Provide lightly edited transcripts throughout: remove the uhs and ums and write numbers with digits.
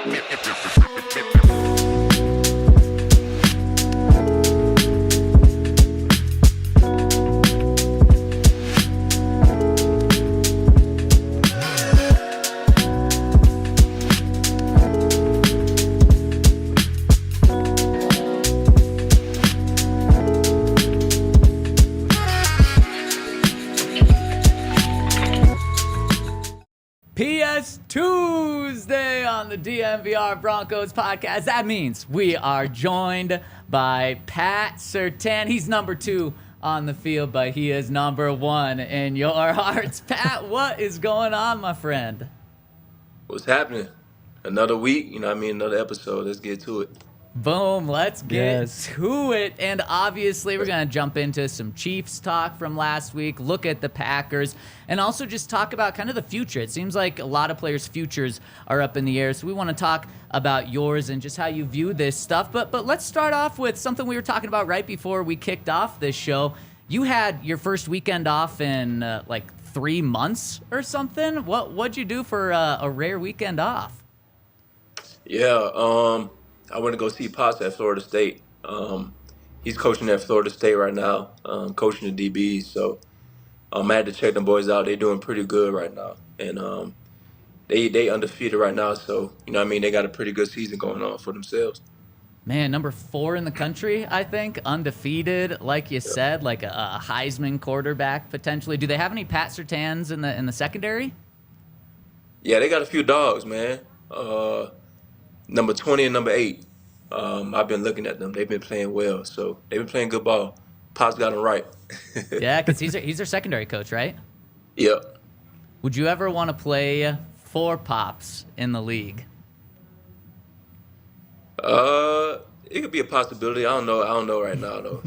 PS Tuesday on the DNVR Broncos podcast. That means we are joined by Pat Surtain. He's number 2 on the field, but he is number 1 in your hearts. Pat, what is going on, my friend? What's happening? Another week, another episode. Let's get to it. Boom, let's get to it. And obviously, we're going to jump into some Chiefs talk from last week, look at the Packers, and also just talk about kind of the future. It seems like a lot of players' futures are up in the air, so we want to talk about yours and just how you view this stuff. But let's start off with something we were talking about right before we kicked off this show. You had your first weekend off in like 3 months or something. What'd you do for a rare weekend off? Yeah, I went to go see Pops at Florida State. He's coaching at Florida State right now, coaching the DBs. So I had to check them boys out. They're doing pretty good right now, and they undefeated right now. So they got a pretty good season going on for themselves. Man, number 4 in the country, I think, undefeated, like you said, like a Heisman quarterback potentially. Do they have any Pat Surtains in the secondary? Yeah, they got a few dogs, man. Number 20 and number 8. I've been looking at them. They've been playing well, so they've been playing good ball. Pops got them right. Yeah, because he's their secondary coach, right? Yep. Would you ever want to play for Pops in the league? It could be a possibility. I don't know right now though.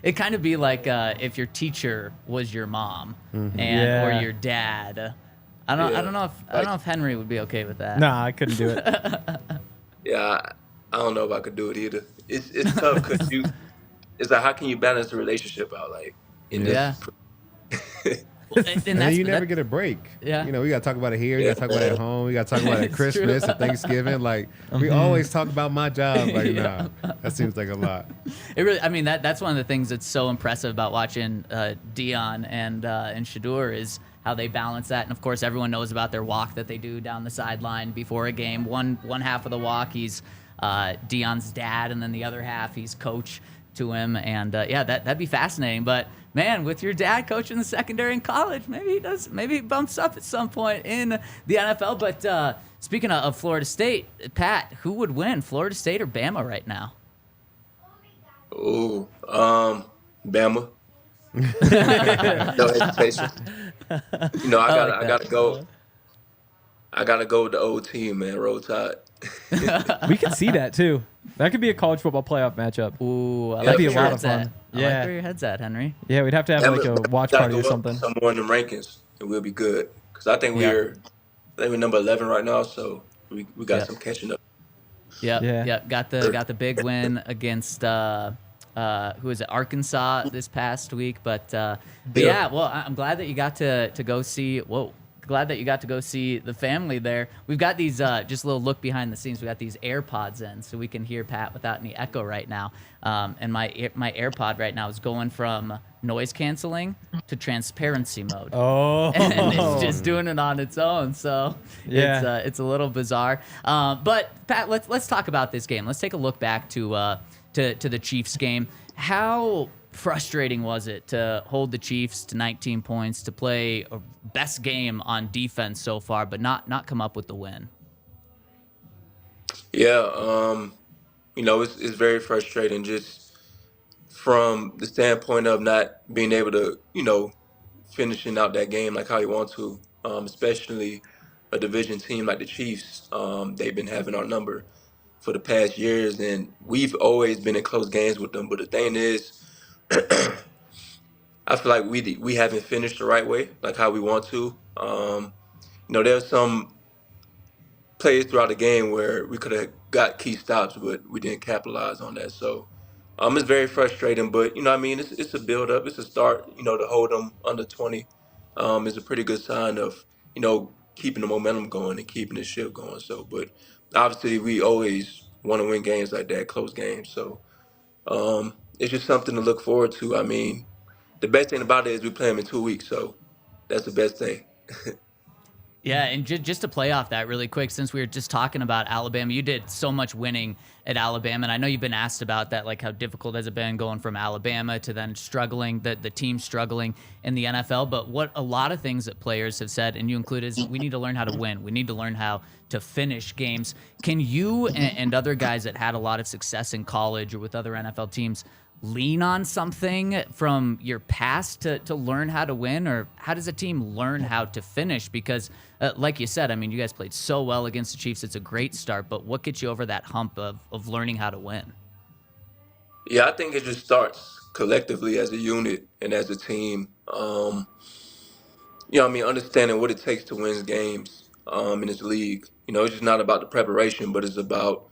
It'd kind of be like if your teacher was your mom or your dad. I don't know if Henry would be okay with that. Nah, I couldn't do it. Yeah, I don't know if I could do it either. It's tough because it's like how can you balance the relationship out like in this? And you never get a break. Yeah. We got to talk about it here. We got to talk about it at home. We got to talk about it at Christmas and Thanksgiving. Like, we always talk about my job. Like, nah, that seems like a lot. It really, I mean, that's one of the things that's so impressive about watching Dion and Shedeur is how they balance that. And, of course, everyone knows about their walk that they do down the sideline before a game. One half of the walk, he's Dion's dad, and then the other half, he's coach to him. And, that'd be fascinating. But, man, with your dad coaching the secondary in college, maybe he bumps up at some point in the NFL. But speaking of Florida State, Pat, who would win, Florida State or Bama right now? Oh, Bama. No hesitation. I gotta go. I gotta go with the old team, man. Roll Tide. We could see that too. That could be a college football playoff matchup. Ooh, that'd be a lot of fun. I like where your head's at, Henry. Yeah, we'd have to have like a watch party or something. Some more in the rankings, and we'll be good. Because I think we're number 11 right now, so we got some catching up. Yeah. Got the big win against who is it, Arkansas this past week. But well, I'm glad that you got to go see. Glad that you got to go see the family there. We've got these just a little look behind the scenes. We got these AirPods in, so we can hear Pat without any echo right now. And my AirPod right now is going from noise canceling to transparency mode. Oh, and it's just doing it on its own. So it's a little bizarre. But Pat, let's talk about this game. Let's take a look back to the Chiefs game. How frustrating was it to hold the Chiefs to 19 points, to play a best game on defense so far, but not come up with the win? Yeah, it's very frustrating just from the standpoint of not being able to, finishing out that game like how you want to, especially a division team like the Chiefs. They've been having our number for the past years, and we've always been in close games with them. But the thing is, I feel like we haven't finished the right way, like how we want to. There's some plays throughout the game where we could have got key stops, but we didn't capitalize on that. So it's very frustrating. But it's a build up, it's a start. To hold them under 20 is a pretty good sign of keeping the momentum going and keeping the ship going. So, but obviously we always want to win games like that, close games. So it's just something to look forward to. I mean, the best thing about it is we play them in 2 weeks, so that's the best thing. Yeah, and just to play off that really quick, since we were just talking about Alabama, you did so much winning at Alabama, and I know you've been asked about that, like how difficult has it been going from Alabama to then struggling, the team struggling in the NFL. But what a lot of things that players have said, and you included, is we need to learn how to win. We need to learn how to finish games. Can you and other guys that had a lot of success in college or with other NFL teams lean on something from your past to learn how to win, or how does a team learn how to finish? Because like you said, I mean, you guys played so well against the Chiefs. It's a great start, but what gets you over that hump of learning how to win? Yeah, I think it just starts collectively as a unit and as a team. I mean, understanding what it takes to win games in this league. It's just not about the preparation, but it's about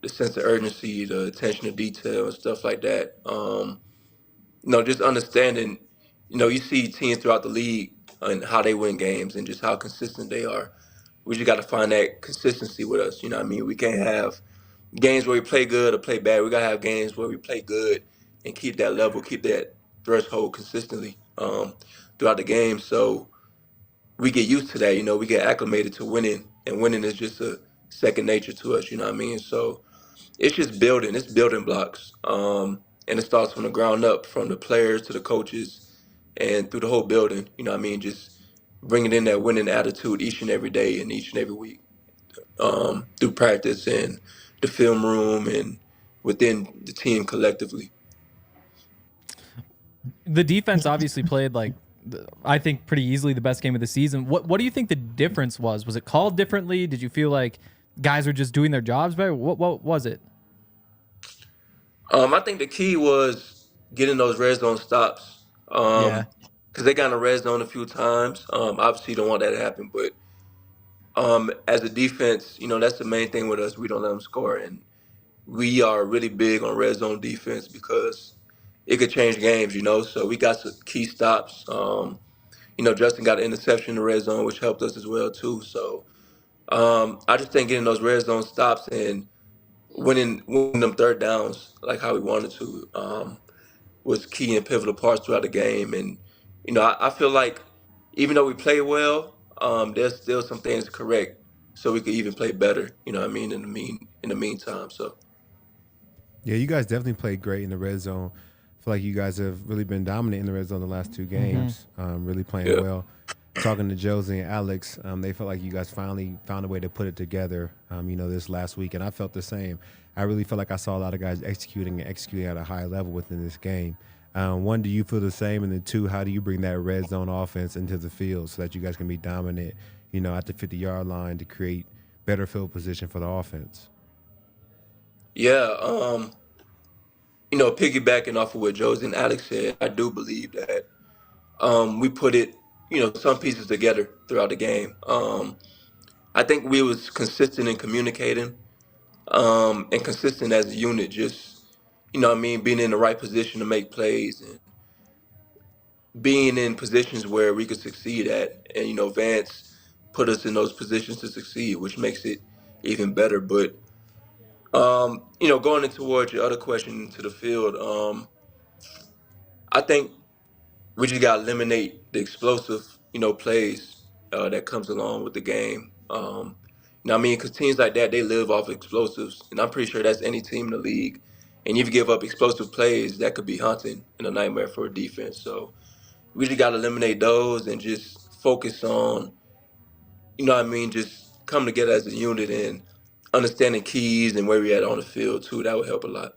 the sense of urgency, the attention to detail, and stuff like that. Just understanding, you see teams throughout the league and how they win games and just how consistent they are. We just got to find that consistency with us. You know what I mean? We can't have games where we play good or play bad. We got to have games where we play good and keep that level, keep that threshold consistently throughout the game. So we get used to that. We get acclimated to winning, and winning is just a second nature to us. You know what I mean? So it's just building. It's building blocks. And it starts from the ground up, from the players to the coaches and through the whole building. You know what I mean? Just bringing in that winning attitude each and every day and each and every week through practice and the film room and within the team collectively. The defense obviously played I think pretty easily the best game of the season. What do you think the difference was? Was it called differently? Did you feel like guys were just doing their jobs better? What was it? I think the key was getting those red zone stops. Yeah. Because they got in the red zone a few times. Obviously, you don't want that to happen, but as a defense, that's the main thing with us. We don't let them score, and we are really big on red zone defense because it could change games. So we got some key stops. Justin got an interception in the red zone, which helped us as well too. So I just think getting those red zone stops and winning them third downs like how we wanted to was key and pivotal parts throughout the game. And I feel like even though we play well, there's still some things to correct so we could even play better. You know what I mean? In the meantime, so. Yeah, you guys definitely played great in the red zone. I feel like you guys have really been dominant in the red zone the last two games, really playing well. Talking to Josie and Alex, they felt like you guys finally found a way to put it together, this last week. And I felt the same. I really felt like I saw a lot of guys executing at a high level within this game. One, do you feel the same? And then two, how do you bring that red zone offense into the field so that you guys can be dominant, at the 50-yard line to create better field position for the offense? Yeah, piggybacking off of what Josie and Alex said, I do believe that we put it, some pieces together throughout the game. I think we was consistent in communicating and consistent as a unit, just, being in the right position to make plays and being in positions where we could succeed at. And, Vance put us in those positions to succeed, which makes it even better. But, going in towards your other question to the field, I think we just got to eliminate the explosive, plays that comes along with the game. Because teams like that, they live off explosives. And I'm pretty sure that's any team in the league. And if you give up explosive plays, that could be haunting and a nightmare for a defense. So we just got to eliminate those and just focus on, just come together as a unit and understanding keys and where we're at on the field, too. That would help a lot.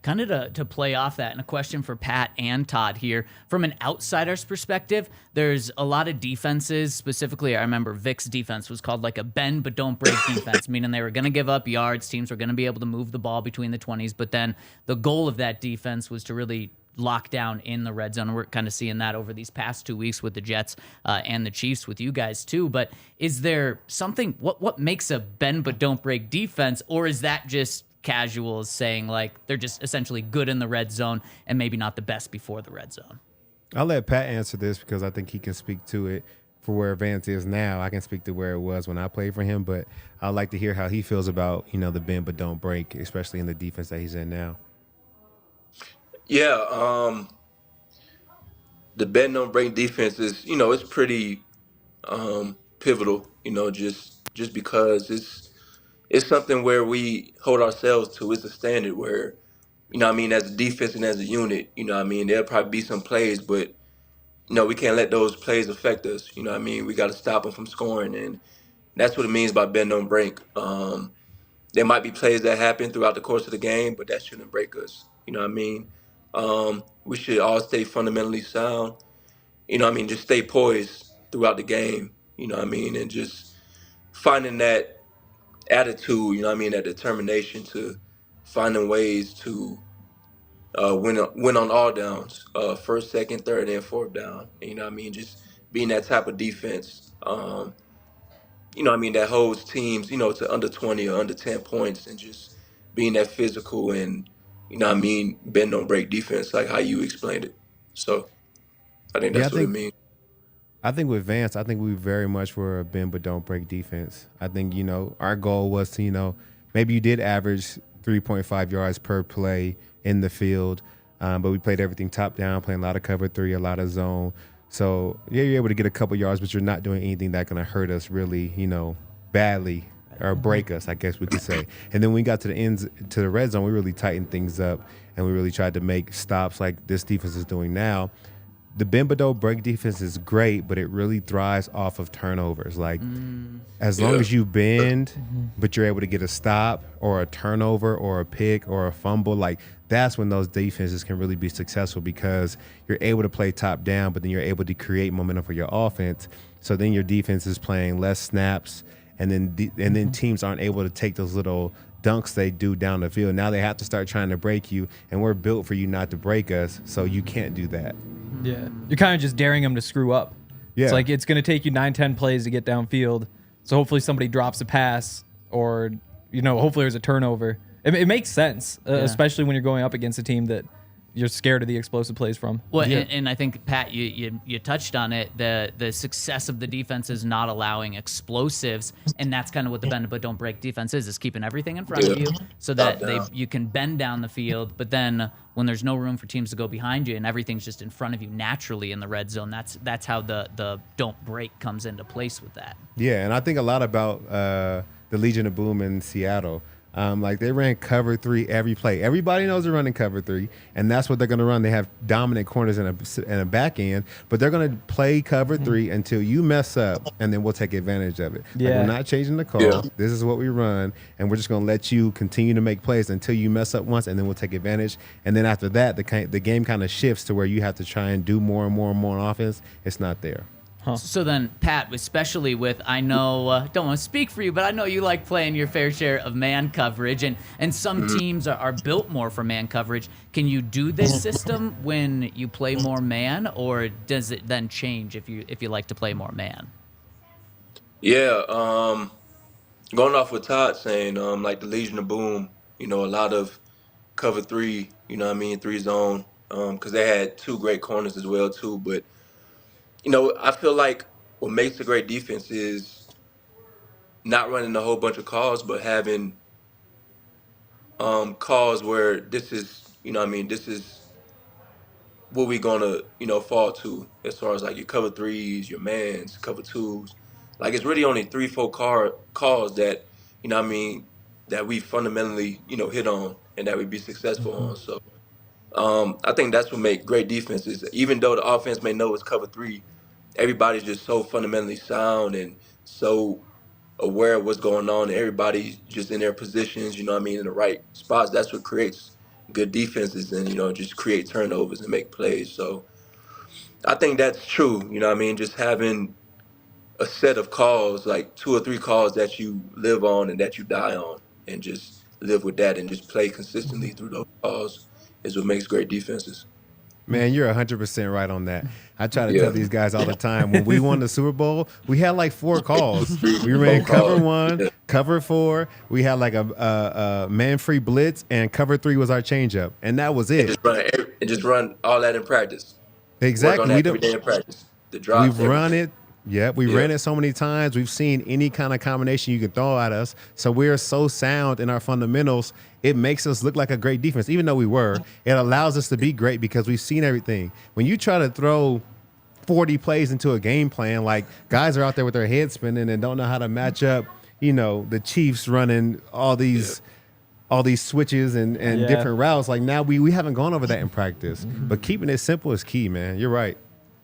Kind of to play off that, and a question for Pat and Todd here. From an outsider's perspective, there's a lot of defenses. Specifically, I remember Vic's defense was called like a bend but don't break defense, meaning they were going to give up yards. Teams were going to be able to move the ball between the 20s, but then the goal of that defense was to really lock down in the red zone. We're kind of seeing that over these past 2 weeks with the Jets and the Chiefs with you guys too. But is there something, what makes a bend but don't break defense, or is that just casuals saying like they're just essentially good in the red zone and maybe not the best before the red zone? I'll let Pat answer this because I think he can speak to it for where Vance is now. I can speak to where it was when I played for him, but I'd like to hear how he feels about, the bend but don't break, especially in the defense that he's in now. Yeah, the bend don't break defense is, it's pretty pivotal, just because it's something where we hold ourselves to. It's a standard where, as a defense and as a unit, there'll probably be some plays, but we can't let those plays affect us. We got to stop them from scoring, and that's what it means by bend don't break. There might be plays that happen throughout the course of the game, but that shouldn't break us. We should all stay fundamentally sound. Just stay poised throughout the game. And just finding that attitude. That determination to finding ways to win on all downs, first, second, third, and fourth down. Just being that type of defense. That holds teams, to under 20 or under 10 points, and just being that physical and, bend don't break defense, like how you explained it. So I think that's what it means. I think with Vance, I think we very much were a bend but don't break defense. I think, our goal was to, maybe you did average 3.5 yards per play in the field, but we played everything top down, playing a lot of cover 3, a lot of zone. So, yeah, you're able to get a couple yards, but you're not doing anything that's going to hurt us really, badly or break us, I guess we could say. And then when we got to the red zone, we really tightened things up, and we really tried to make stops like this defense is doing now. The bend but don't break defense is great, but it really thrives off of turnovers. Like, as long as you bend, but you're able to get a stop or a turnover or a pick or a fumble, like, that's when those defenses can really be successful, because you're able to play top down, but then you're able to create momentum for your offense. So then your defense is playing less snaps, and then teams aren't able to take those little dunks they do down the field. Now they have to start trying to break you, and we're built for you not to break us, so you can't do that. Yeah. You're kind of just daring them to screw up. Yeah. It's like it's going to take you 9-10 plays to get downfield. So hopefully somebody drops a pass, or, hopefully there's a turnover. It makes sense, especially when you're going up against a team that you're scared of the explosive plays from. Well, and I think, Pat, you touched on it. The success of the defense is not allowing explosives, and that's kind of what the bend but don't break defense is keeping everything in front of you so that you can bend down the field. But then when there's no room for teams to go behind you and everything's just in front of you naturally in the red zone, that's how the don't break comes into place with that. Yeah, and I think a lot about the Legion of Boom in Seattle. Like, they ran cover 3 every play. Everybody knows they're running cover 3, and that's what they're going to run. They have dominant corners and a back end, but they're going to play cover 3 until you mess up, and then we'll take advantage of it. Yeah. Like, we're not changing the call. Yeah. This is what we run, and we're just going to let you continue to make plays until you mess up once, and then we'll take advantage. And then after that, the game kind of shifts to where you have to try and do more and more and more on offense. It's not there. So then, Pat, especially with, I know, don't want to speak for you, but I know you like playing your fair share of man coverage, and some teams are built more for man coverage. Can you do this system when you play more man, or does it then change if you like to play more man? Yeah, going off what Todd's saying, like the Legion of Boom, a lot of cover 3, 3 zone, because they had 2 great corners as well too, but I feel like what makes a great defense is not running a whole bunch of calls, but having calls where this is, this is what we gonna, fall to as far as like your cover 3s, your mans, cover 2s. Like, it's really only 3-4 calls that, that we fundamentally, hit on and that we be successful on. So I think that's what makes great defenses. Even though the offense may know it's cover 3, everybody's just so fundamentally sound and so aware of what's going on. Everybody's just in their positions, in the right spots. That's what creates good defenses and, just create turnovers and make plays. So I think that's true, just having a set of calls, like 2 or 3 calls that you live on and that you die on, and just live with that and just play consistently through those calls is what makes great defenses. Man, you're 100% right on that. I try to tell these guys all the time. When we won the Super Bowl, we had like 4 calls. We ran cover 1, cover 4. We had like a man-free blitz, and cover 3 was our changeup, and that was it. And just run all that in practice. Exactly. Work on that every day in practice. The drops. We've run it. Yeah, we ran it so many times. We've seen any kind of combination you can throw at us. So we're so sound in our fundamentals. It makes us look like a great defense, even though we were. It allows us to be great because we've seen everything. When you try to throw 40 plays into a game plan, like guys are out there with their heads spinning and don't know how to match up, the Chiefs running all these switches and different routes. Like now we haven't gone over that in practice. But keeping it simple is key, man. You're right.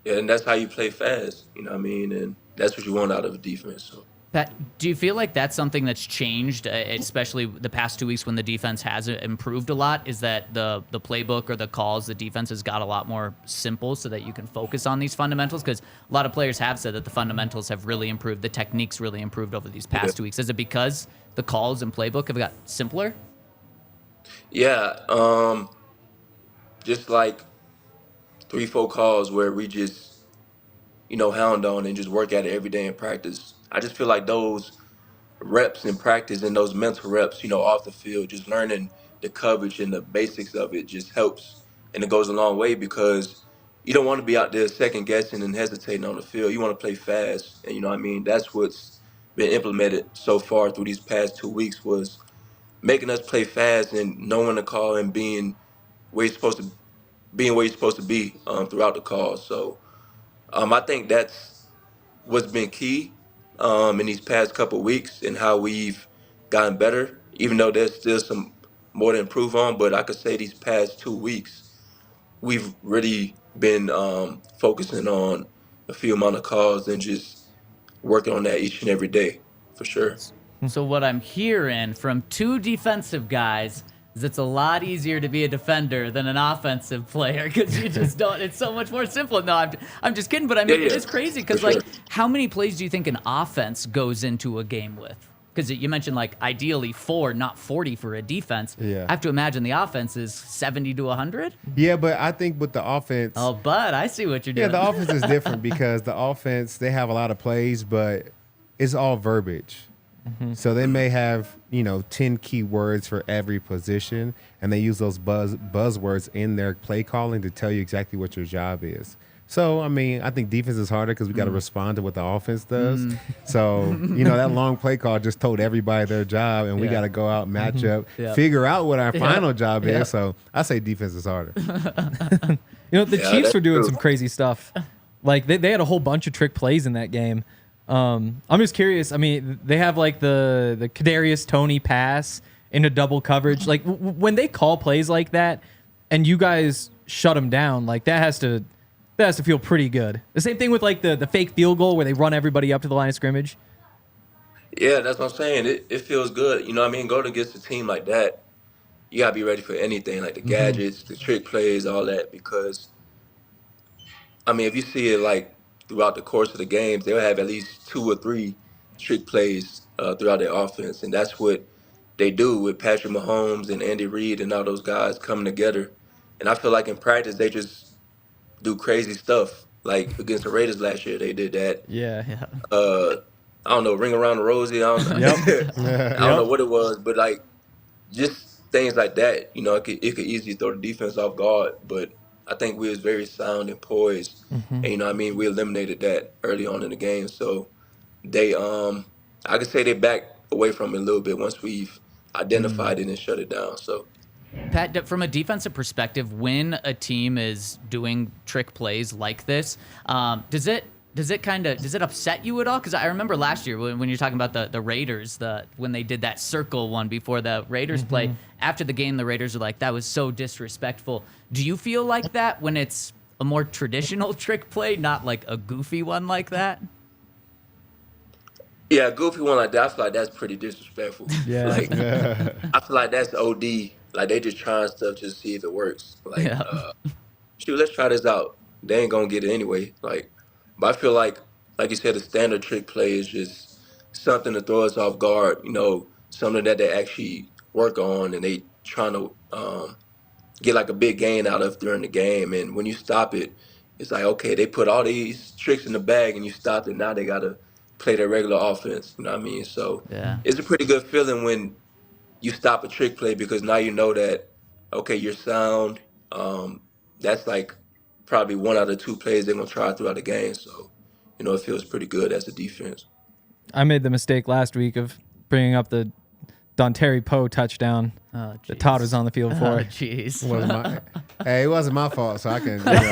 Yeah, and that's how you play fast. You know what I mean? And that's what you want out of a defense. So. Pat, do you feel like that's something that's changed, especially the past 2 weeks when the defense has improved a lot? Is that the playbook or the calls, the defense has got a lot more simple so that you can focus on these fundamentals? Because a lot of players have said that the fundamentals have really improved, the techniques really improved over these past 2 weeks. Is it because the calls and playbook have got simpler? Yeah, just like 3-4 calls where we just, hound on and just work at it every day in practice. I just feel like those reps in practice and those mental reps, off the field, just learning the coverage and the basics of it just helps. And it goes a long way because you don't want to be out there second guessing and hesitating on the field. You want to play fast. And that's what's been implemented so far through these past 2 weeks was making us play fast and knowing the call and being where you're supposed to be throughout the call. So I think that's what's been key in these past couple of weeks and how we've gotten better, even though there's still some more to improve on. But I could say these past 2 weeks, we've really been focusing on a few amount of calls and just working on that each and every day, for sure. So what I'm hearing from two defensive guys is it's a lot easier to be a defender than an offensive player because you just don't. It's so much more simple. No, I'm just kidding, but I mean it is crazy because how many plays do you think an offense goes into a game with? Because you mentioned ideally 4, not 40 for a defense. Yeah. I have to imagine the offense is 70 to 100. Yeah, but I think with the offense. Oh, but I see what you're doing. Yeah, the offense is different because the offense they have a lot of plays, but it's all verbiage. So they may have 10 key words for every position, and they use those buzzwords in their play calling to tell you exactly what your job is. So I think defense is harder because we got to respond to what the offense does. So that long play call just told everybody their job, and we got to go out, match up, figure out what our final job is. So I say defense is harder. The Chiefs were doing some crazy stuff. Like they had a whole bunch of trick plays in that game. I'm just curious. I mean, they have the Kadarius Toney pass into double coverage. Like when they call plays like that, and you guys shut them down, that has to feel pretty good. The same thing with the fake field goal where they run everybody up to the line of scrimmage. Yeah, that's what I'm saying. It feels good. Going against a team like that, you gotta be ready for anything, like the gadgets, the trick plays, all that. Because if you see it throughout the course of the games, they'll have at least 2 or 3 trick plays throughout their offense. And that's what they do with Patrick Mahomes and Andy Reid and all those guys coming together. And I feel like in practice, they just do crazy stuff. Like against the Raiders last year, they did that. Yeah. I don't know, ring around the Rosie. I don't know what it was, but just things like that. It could easily throw the defense off guard. But I think we was very sound and poised, and we eliminated that early on in the game. So they, I could say they backed away from it a little bit once we've identified it and shut it down. So. Pat, from a defensive perspective, when a team is doing trick plays like this, does it upset you at all? Because I remember last year when you're talking about the Raiders, when they did that circle one before the Raiders play, after the game, the Raiders were like, that was so disrespectful. Do you feel like that when it's a more traditional trick play, not like a goofy one like that? Yeah, a goofy one like that, I feel like that's pretty disrespectful. Yeah. I feel like that's OD. They just trying stuff just to see if it works. Shoot, let's try this out. They ain't gonna get it anyway. But I feel like you said, a standard trick play is just something to throw us off guard. Something that they actually work on and they trying to get a big gain out of during the game. And when you stop it, it's okay, they put all these tricks in the bag and you stopped it. Now they gotta play their regular offense. You know what I mean? So it's a pretty good feeling when you stop a trick play because now you know that, okay, you're sound. That's probably 1 out of 2 plays they're going to try throughout the game. So, it feels pretty good as a defense. I made the mistake last week of bringing up the Dontari Poe touchdown that Todd was on the field for. Oh, jeez. Hey, it wasn't my fault, so I can. Pat,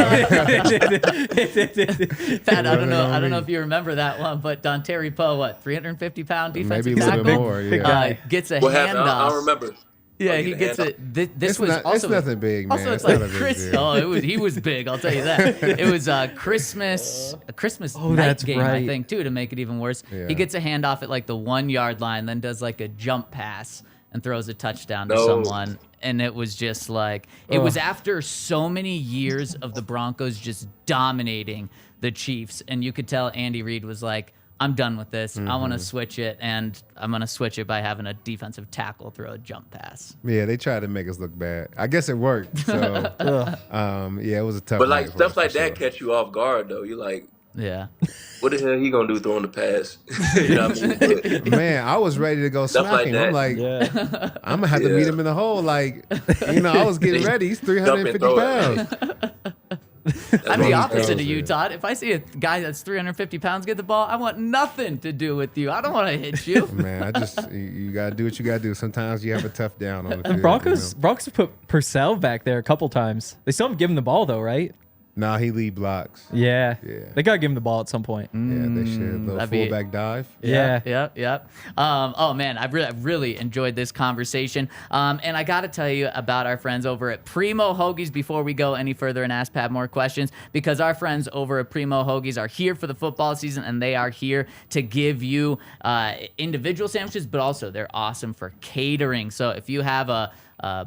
I don't know if you remember that one, but Dontari Poe, 350-pound defensive maybe a tackle? little bit more. Yeah. Gets a What happened? I handoff. don't remember. Yeah, he gets it. This was also it's nothing big, man. Also, it's not like a big Chris. deal. Oh, he was big. I'll tell you that. It was a Christmas night that's game, right. I think, too, to make it even worse. Yeah. He gets a handoff at like the 1 yard line, then does like a jump pass and throws a touchdown to No. someone. And it was just like it was after so many years of the Broncos just dominating the Chiefs, and you could tell Andy Reid was like, I'm done with this. I want to switch it, and I'm going to switch it by having a defensive tackle throw a jump pass. Yeah, they tried to make us look bad. I guess it worked. So, it was a tough. But like night for stuff us, like for that sure. catch you off guard though. You're like, Yeah. what the hell he gonna do throwing the pass? You know what I mean? But Man, I was ready to go Stuff smack like him. that. I'm like, Yeah. I'm gonna have to Yeah. meet him in the hole. Like, I was getting ready. He's 350 throw pounds. I'm the what opposite he of you, does, Todd. If I see a guy that's 350 pounds get the ball, I want nothing to do with you. I don't want to hit you. Man, you gotta do what you gotta do. Sometimes you have a tough down on the field. And Broncos have put Purcell back there a couple times. They still haven't given him the ball though, right? Nah, he lead blocks. Yeah. Yeah. They gotta give him the ball at some point. Yeah, they should. Little that'd be- fullback dive. Yeah. Yep. Oh man, I really enjoyed this conversation. And I got to tell you about our friends over at Primo Hoagies before we go any further and ask Pat more questions, because our friends over at Primo Hoagies are here for the football season, and they are here to give you individual sandwiches, but also they're awesome for catering. So if you have a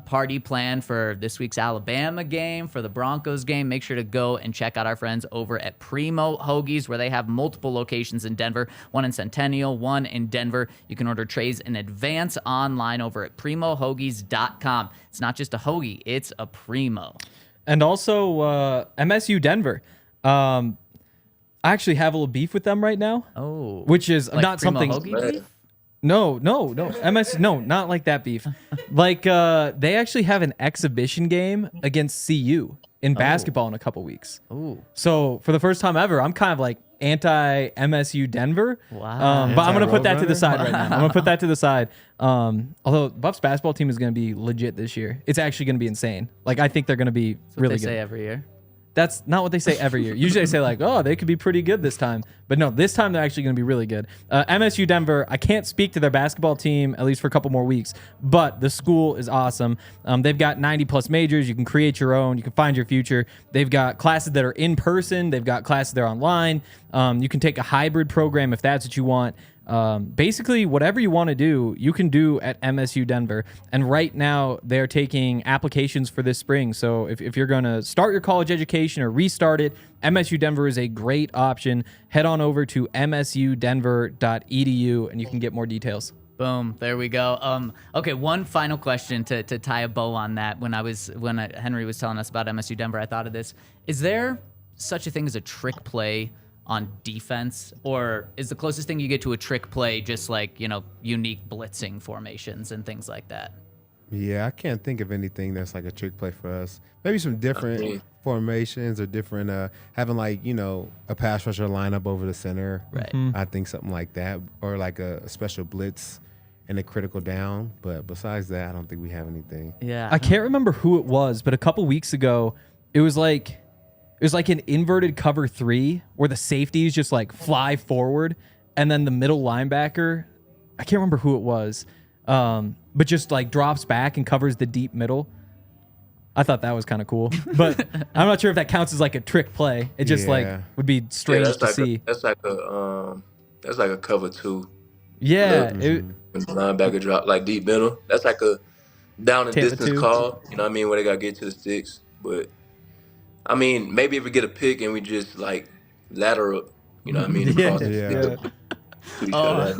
party plan for this week's Alabama game, for the Broncos game, make sure to go and check out our friends over at Primo Hoagies, where they have multiple locations in Denver, one in Centennial, one in Denver. You can order trays in advance online over at primohoagies.com. It's not just a hoagie, it's a Primo. And also MSU Denver. I actually have a little beef with them right now. Oh. Which is Like not Primo something. hoagie beef? No. Not like that beef. Like they actually have an exhibition game against CU in basketball in a couple weeks. Ooh. So for the first time ever, I'm kind of like anti MSU Denver. Wow. But I'm gonna put that to the Anti-Roadrunner? side right now. I'm gonna put that to the side. Although Buffs basketball team is gonna be legit this year. It's actually gonna be insane. Like I think they're gonna be That's what really they good. say every year. That's not what they say every year. Usually they say like, oh, they could be pretty good this time. But no, this time they're actually going to be really good. MSU Denver, I can't speak to their basketball team, at least for a couple more weeks, but the school is awesome. They've got 90-plus majors. You can create your own. You can find your future. They've got classes that are in person. They've got classes that are online. You can take a hybrid program if that's what you want. Basically, whatever you want to do, you can do at MSU Denver. And right now, they're taking applications for this spring. So if you're going to start your college education or restart it, MSU Denver is a great option. Head on over to msudenver.edu and you can get more details. Boom. There we go. Okay, one final question to tie a bow on that. When Henry was telling us about MSU Denver, I thought of this. Is there such a thing as a trick play on defense, or is the closest thing you get to a trick play just like, unique blitzing formations and things like that? Yeah, I can't think of anything that's like a trick play for us. Maybe some different formations or different having like, a pass rusher lineup over the center. Right. I think something like that, or like a special blitz and a critical down. But besides that, I don't think we have anything. Yeah. I can't remember who it was, but a couple weeks ago, it was like an inverted cover 3 where the safeties just like fly forward and then the middle linebacker, I can't remember who it was, but just like drops back and covers the deep middle. I thought that was kind of cool, but I'm not sure if that counts as like a trick play. It just like would be strange to see. That's like a cover 2. Yeah. When the linebacker drop like deep middle. That's like a down and Tampa distance 2. call. You know what I mean? Where they gotta get to the sticks. But I mean, maybe if we get a pick and we just like ladder up, you know what I mean? Across the Yeah. field to each other.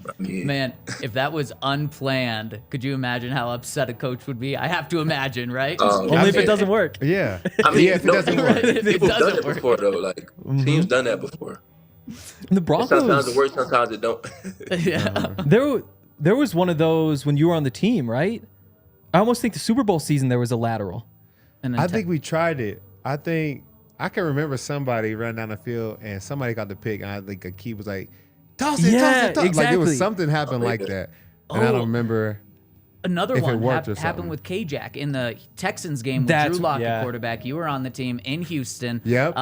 I mean, Man, if that was unplanned, could you imagine how upset a coach would be? I have to imagine, right? Only if it doesn't work. Yeah. I mean, if it doesn't work. People doesn't done it work. before though. Like teams done that before. The Broncos. Sometimes it works, sometimes it don't. Yeah. There was one of those when you were on the team, right? I almost think the Super Bowl season there was a lateral. And I think we tried it. I think I can remember somebody running down the field and somebody got the pick, and I think a key was like, toss it, toss it, toss it. Like, it was something happened like that. And I don't remember. Another if one it worked or happened something. with K-Jack in the Texans game with Drew Lock at quarterback. You were on the team in Houston. Yep.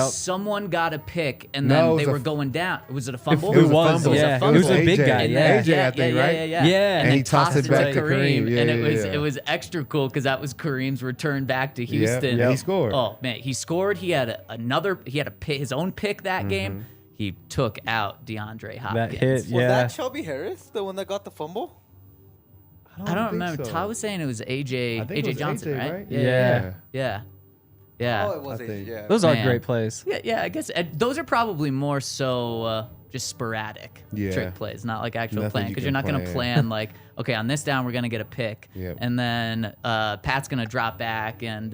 Someone got a pick, and then they were going down. Was it a fumble? It was. It was a fumble. It was a big guy. Yeah. AJ, I think, right? Yeah. And he tossed it back to Kareem. And it was extra cool because that was Kareem's return back to Houston. Yeah. He scored. Oh man, he scored. He had his own pick that game. He took out DeAndre Hopkins. That hit, Was that Shelby Harris, the one that got the fumble? I don't remember. so. Todd was saying it was AJ it was Johnson, AJ, right? right? Yeah. Oh, it was AJ. Yeah. Those are Man. great plays. Yeah, I guess those are probably more so just sporadic trick plays, not like actual Nothing plan, you because can you're not going to plan. plan like, okay, on this down we're going to get a pick, and then Pat's going to drop back, and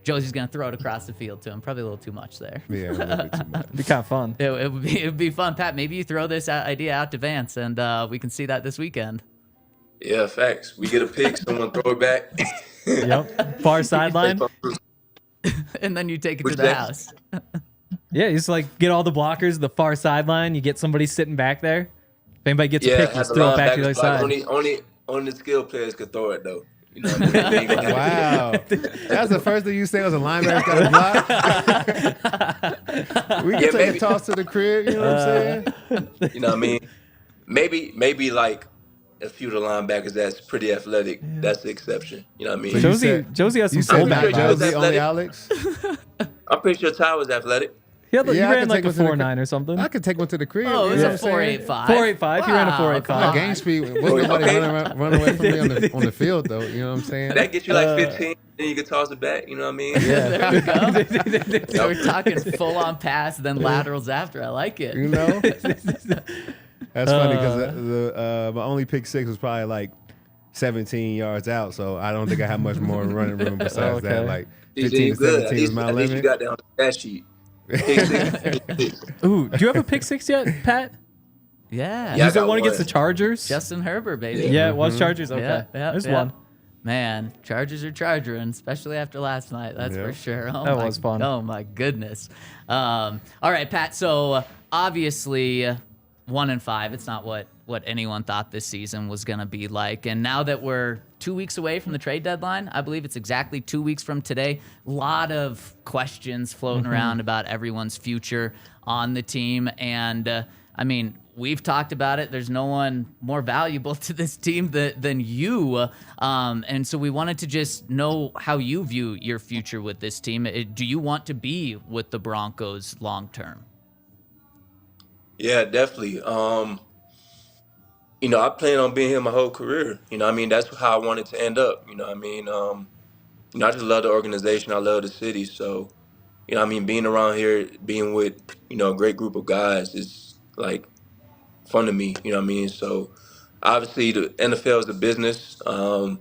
Josie's going to throw it across the field to him. Probably a little too much there. Yeah, a little bit too much. It'd be kind of fun. It would be fun, Pat. Maybe you throw this idea out to Vance, and we can see that this weekend. Yeah, facts. We get a pick, someone throw it back. Yep. Far sideline. And then you take it to What's the that? house. Yeah, you just like get all the blockers, the far sideline. You get somebody sitting back there. If anybody gets a pick, just throw it back to the other side. Only the skilled players could throw it though. You know what I mean? Wow. That's the first thing you say was a linebacker got a block. We can take a toss to the crib, you know what I'm saying? You know what I mean? Maybe like a few of the linebackers that's pretty athletic. That's the exception. You know what I mean? Josie has some You said fullback not Josie, vibes. Josie, only Alex? I'm pretty sure Ty was athletic. He I ran could like take a one to the 4.9 or something. I could take one to the crib. Oh, it was you know a what I'm saying? 4.85. 4.85. He ran a 4.85. come My on. game speed wasn't nobody running away from me on the field, though. You know what I'm saying? That gets you like 15, then you can toss it back. You know what I mean? There we go. So we're talking full on pass, then laterals after. I like it. You know? That's funny because my only pick six was probably like 17 yards out, so I don't think I have much more running room besides that. Like 15 to 17 is my At least you limit. got that on the stat sheet. Ooh, do you have a pick six yet, Pat? Yeah. Yeah, I Is there got one against one. the Chargers? Justin Herbert, baby. Yeah, it was Chargers. Okay. Yeah, There's yeah. one. Man, Chargers are charging, especially after last night. That's for sure. Oh, That was fun. Oh my goodness. All right, Pat. So obviously, 1-5. It's not what anyone thought this season was going to be like. And now that we're 2 weeks away from the trade deadline, I believe it's exactly 2 weeks from today. A lot of questions floating around about everyone's future on the team. And I mean, we've talked about it. There's no one more valuable to this team than you. And so we wanted to just know how you view your future with this team. Do you want to be with the Broncos long term? Yeah, definitely. You know, I plan on being here my whole career. You know what I mean? That's how I wanted to end up. You know what I mean? You know, I just love the organization. I love the city. So, you know what I mean? Being around here, being with, you know, a great group of guys is, like, fun to me. You know what I mean? So, obviously, the NFL is a business. No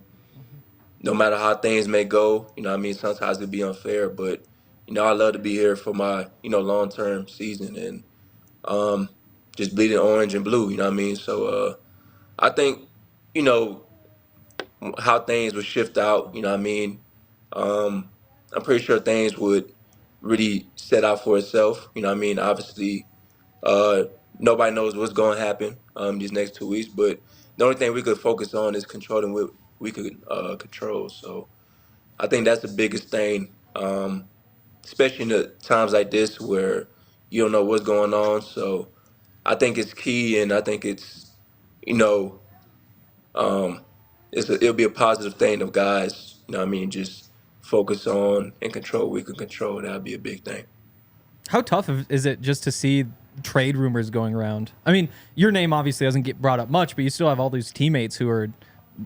matter how things may go, you know what I mean? Sometimes it'd be unfair. But, you know, I love to be here for my, you know, long-term season and just bleeding orange and blue. You know what I mean? So, I think, you know, how things would shift out, you know what I mean? I'm pretty sure things would really set out for itself. You know what I mean? Obviously, nobody knows what's going to happen these next 2 weeks, but the only thing we could focus on is controlling what we could control. So I think that's the biggest thing, especially in the times like this where you don't know what's going on. So I think it's key, and I think it's, you know, it'll be a positive thing of guys, you know what I mean, just focus on and control what we can control. That'll be a big thing. How tough is it just to see trade rumors going around? I mean, your name obviously doesn't get brought up much, but you still have all these teammates who are,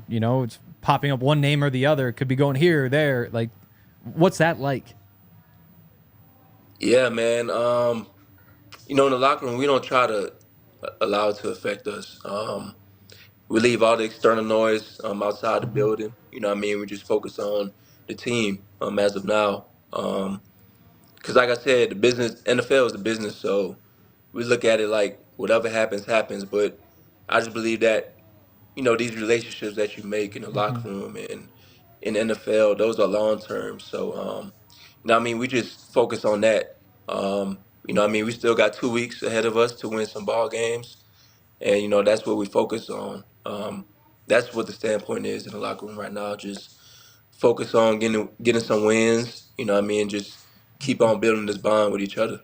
you know, it's popping up one name or the other. It could be going here or there. Like, what's that like? Yeah, man. You know, in the locker room, we don't try to allow it to affect us. We leave all the external noise outside the building. You know what I mean? We just focus on the team as of now. Because like I said, the business, NFL is a business, so we look at it like whatever happens, happens. But I just believe that, you know, these relationships that you make in the locker room and in the NFL, those are long term. So, I mean, we just focus on that. I mean, we still got 2 weeks ahead of us to win some ball games, and that's what we focus on. That's what the standpoint is in the locker room right now. Just focus on getting some wins. I mean, just keep on building this bond with each other.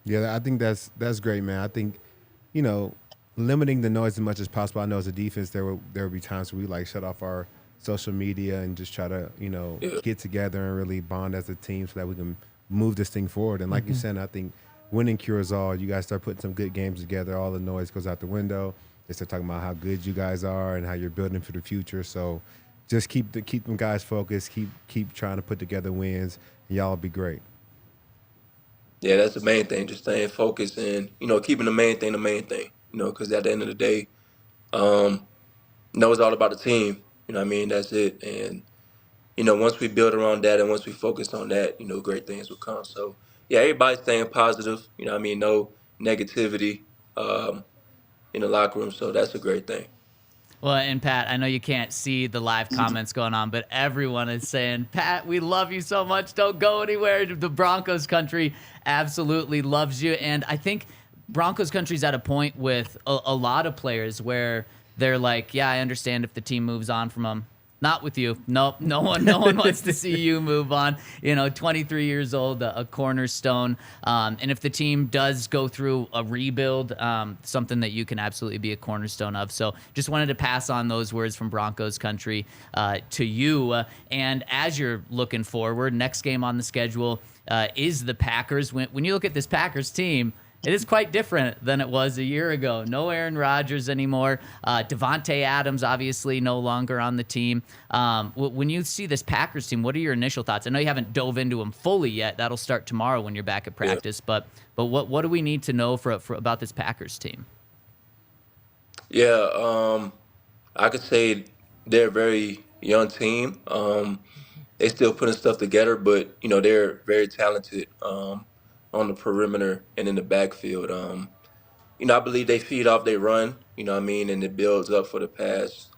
Yeah, I think that's great, man. I think, you know, limiting the noise as much as possible. I know as a defense, there will be times where we like shut off our social media and just try to Yeah. get together and really bond as a team so that we can move this thing forward. And like you said, I think winning cures all. You guys start putting some good games together, all the noise goes out the window. They start talking about how good you guys are and how you're building for the future. So just keep them guys focused. Keep trying to put together wins, and y'all will be great. Yeah, that's the main thing. Just staying focused and keeping the main thing the main thing. Because at the end of the day, it's all about the team. You know what I mean? That's it. And once we build around that and once we focus on that, great things will come. So yeah, everybody's staying positive. You know what I mean? No negativity in the locker room. So that's a great thing. Well, and Pat, I know you can't see the live comments going on, but everyone is saying, Pat, we love you so much. Don't go anywhere. The Broncos country absolutely loves you. And I think Broncos country's at a point with a lot of players where they're like, yeah, I understand if the team moves on from them. Not with you. Nope. No one wants to see you move on. 23 years old, a cornerstone. And if the team does go through a rebuild, something that you can absolutely be a cornerstone of. So just wanted to pass on those words from Broncos country to you. And as you're looking forward, next game on the schedule is the Packers. When you look at this Packers team, it is quite different than it was a year ago. No Aaron Rodgers anymore. Devontae Adams, obviously, no longer on the team. When you see this Packers team, what are your initial thoughts? I know you haven't dove into them fully yet. That'll start tomorrow when you're back at practice. Yeah. But what do we need to know for about this Packers team? Yeah, I could say they're a very young team. They still putting stuff together, but they're very talented on the perimeter and in the backfield. I believe they feed off they run. You know what I mean, and it builds up for the pass.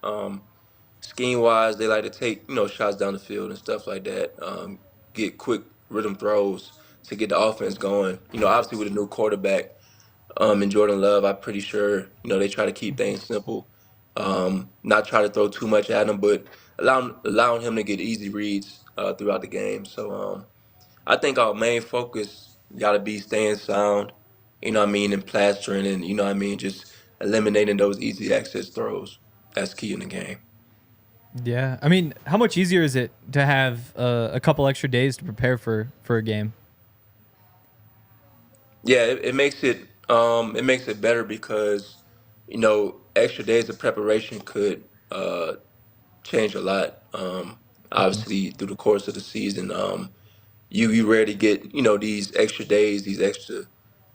Scheme wise, they like to take shots down the field and stuff like that. Get quick rhythm throws to get the offense going. Obviously with a new quarterback and Jordan Love, I'm pretty sure they try to keep things simple. Not try to throw too much at him, but allowing him to get easy reads throughout the game. So I think our main focus got to be staying sound, and plastering and, just eliminating those easy access throws. That's key in the game. Yeah. I mean, how much easier is it to have a couple extra days to prepare for a game? Yeah, it makes it better because, extra days of preparation could change a lot. Obviously through the course of the season, you rarely get, these extra days, these extra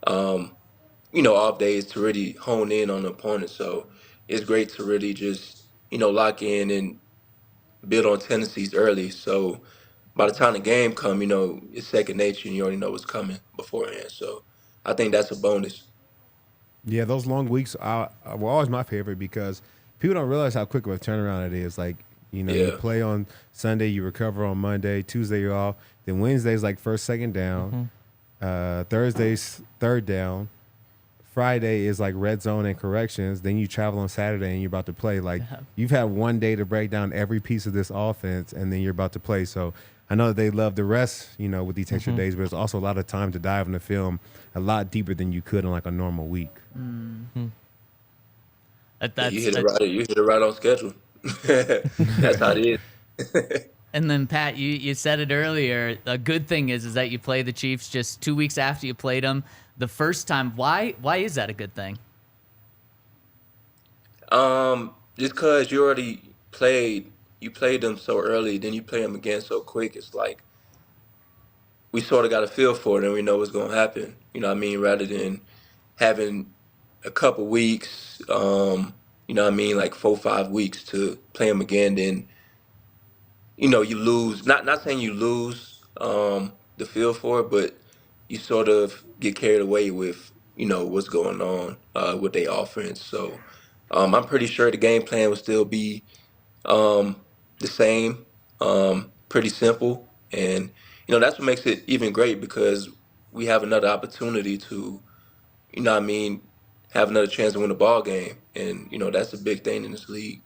off days to really hone in on the opponent. So it's great to really just, lock in and build on tendencies early. So by the time the game come, it's second nature and you already know what's coming beforehand. So I think that's a bonus. Yeah, those long weeks were always my favorite because people don't realize how quick of a turnaround it is. Like, you play on Sunday, you recover on Monday, Tuesday you're off. Then Wednesday's like first, second down. Thursday's third down. Friday is like red zone and corrections. Then you travel on Saturday and you're about to play. Like you've had one day to break down every piece of this offense and then you're about to play. So I know that they love the rest, with these extra days, but it's also a lot of time to dive in the film a lot deeper than you could in like a normal week. You hit it right on schedule. That's how it is. And then Pat, you said it earlier. A good thing is that you play the Chiefs just 2 weeks after you played them the first time. Why is that a good thing? Just because you already played them so early, then you play them again so quick. It's like we sort of got a feel for it and we know what's going to happen. You know what I mean? Rather than having a couple weeks, like 4-5 weeks to play them again, then you lose. Not saying you lose the feel for it, but you sort of get carried away with what's going on with their offense. So I'm pretty sure the game plan will still be the same, pretty simple, and that's what makes it even great because we have another opportunity to, have another chance to win a ball game. And, that's a big thing in this league.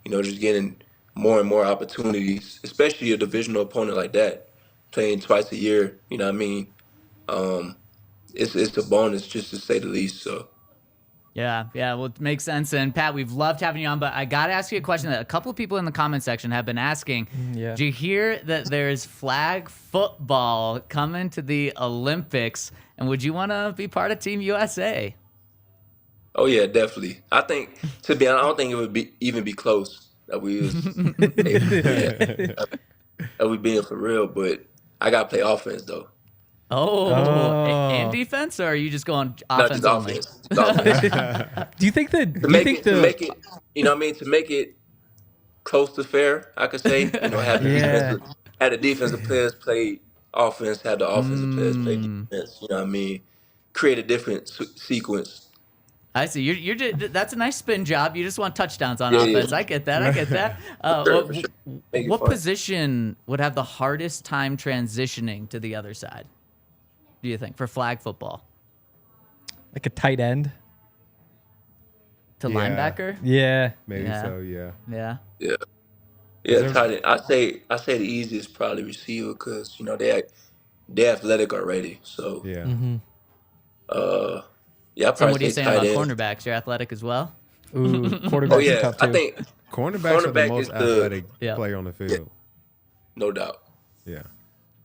Just getting more and more opportunities, especially a divisional opponent like that, playing twice a year, it's a bonus just to say the least. So. Yeah, well, it makes sense. And Pat, we've loved having you on, but I got to ask you a question that a couple of people in the comment section have been asking. Yeah. Did you hear that there's flag football coming to the Olympics? And would you want to be part of Team USA? Oh yeah, definitely. I think, to be honest, I don't think it would even be close that we was that we being for real. But I gotta play offense though. And defense, or are you just going offense Not only? just offense. Do you think that To make it close to fair, I could say. Have the defensive players play offense, have the offensive players play defense. Create a different sequence. I see. You're that's a nice spin job. You just want touchdowns on offense. Yeah. I get that. For sure. What position would have the hardest time transitioning to the other side, do you think, for flag football? Like a tight end? To linebacker? Yeah. Maybe so, yeah. Yeah, tight end. I say the easiest probably receiver because, they're athletic already. So, yeah. Mm-hmm. I So probably what are you say saying tight about end. cornerbacks? You're athletic as well? Ooh, quarterback's are tough too. I think Cornerbacks are the cornerback most is athletic player on the field. no doubt. Yeah.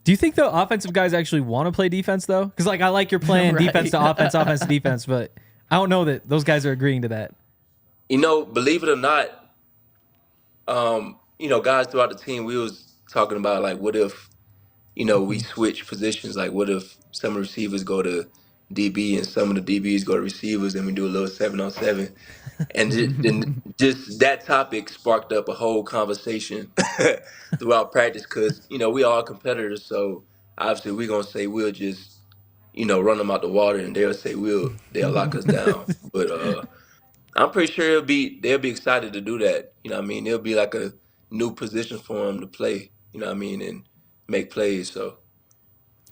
Do you think the offensive guys actually want to play defense though? Because I like you're playing Right. defense to offense, offense to defense, but I don't know that those guys are agreeing to that. Believe it or not, guys throughout the team, we was talking about like, what if, we switch positions? Like, what if some of the receivers go to DB and some of the DBs go to receivers, and we do a little 7-on-7, and just that topic sparked up a whole conversation throughout practice because we all competitors, so obviously we're gonna say we'll just run them out the water, and they'll say they'll lock us down, but I'm pretty sure they'll be excited to do that. It'll be like a new position for them to play. And make plays. So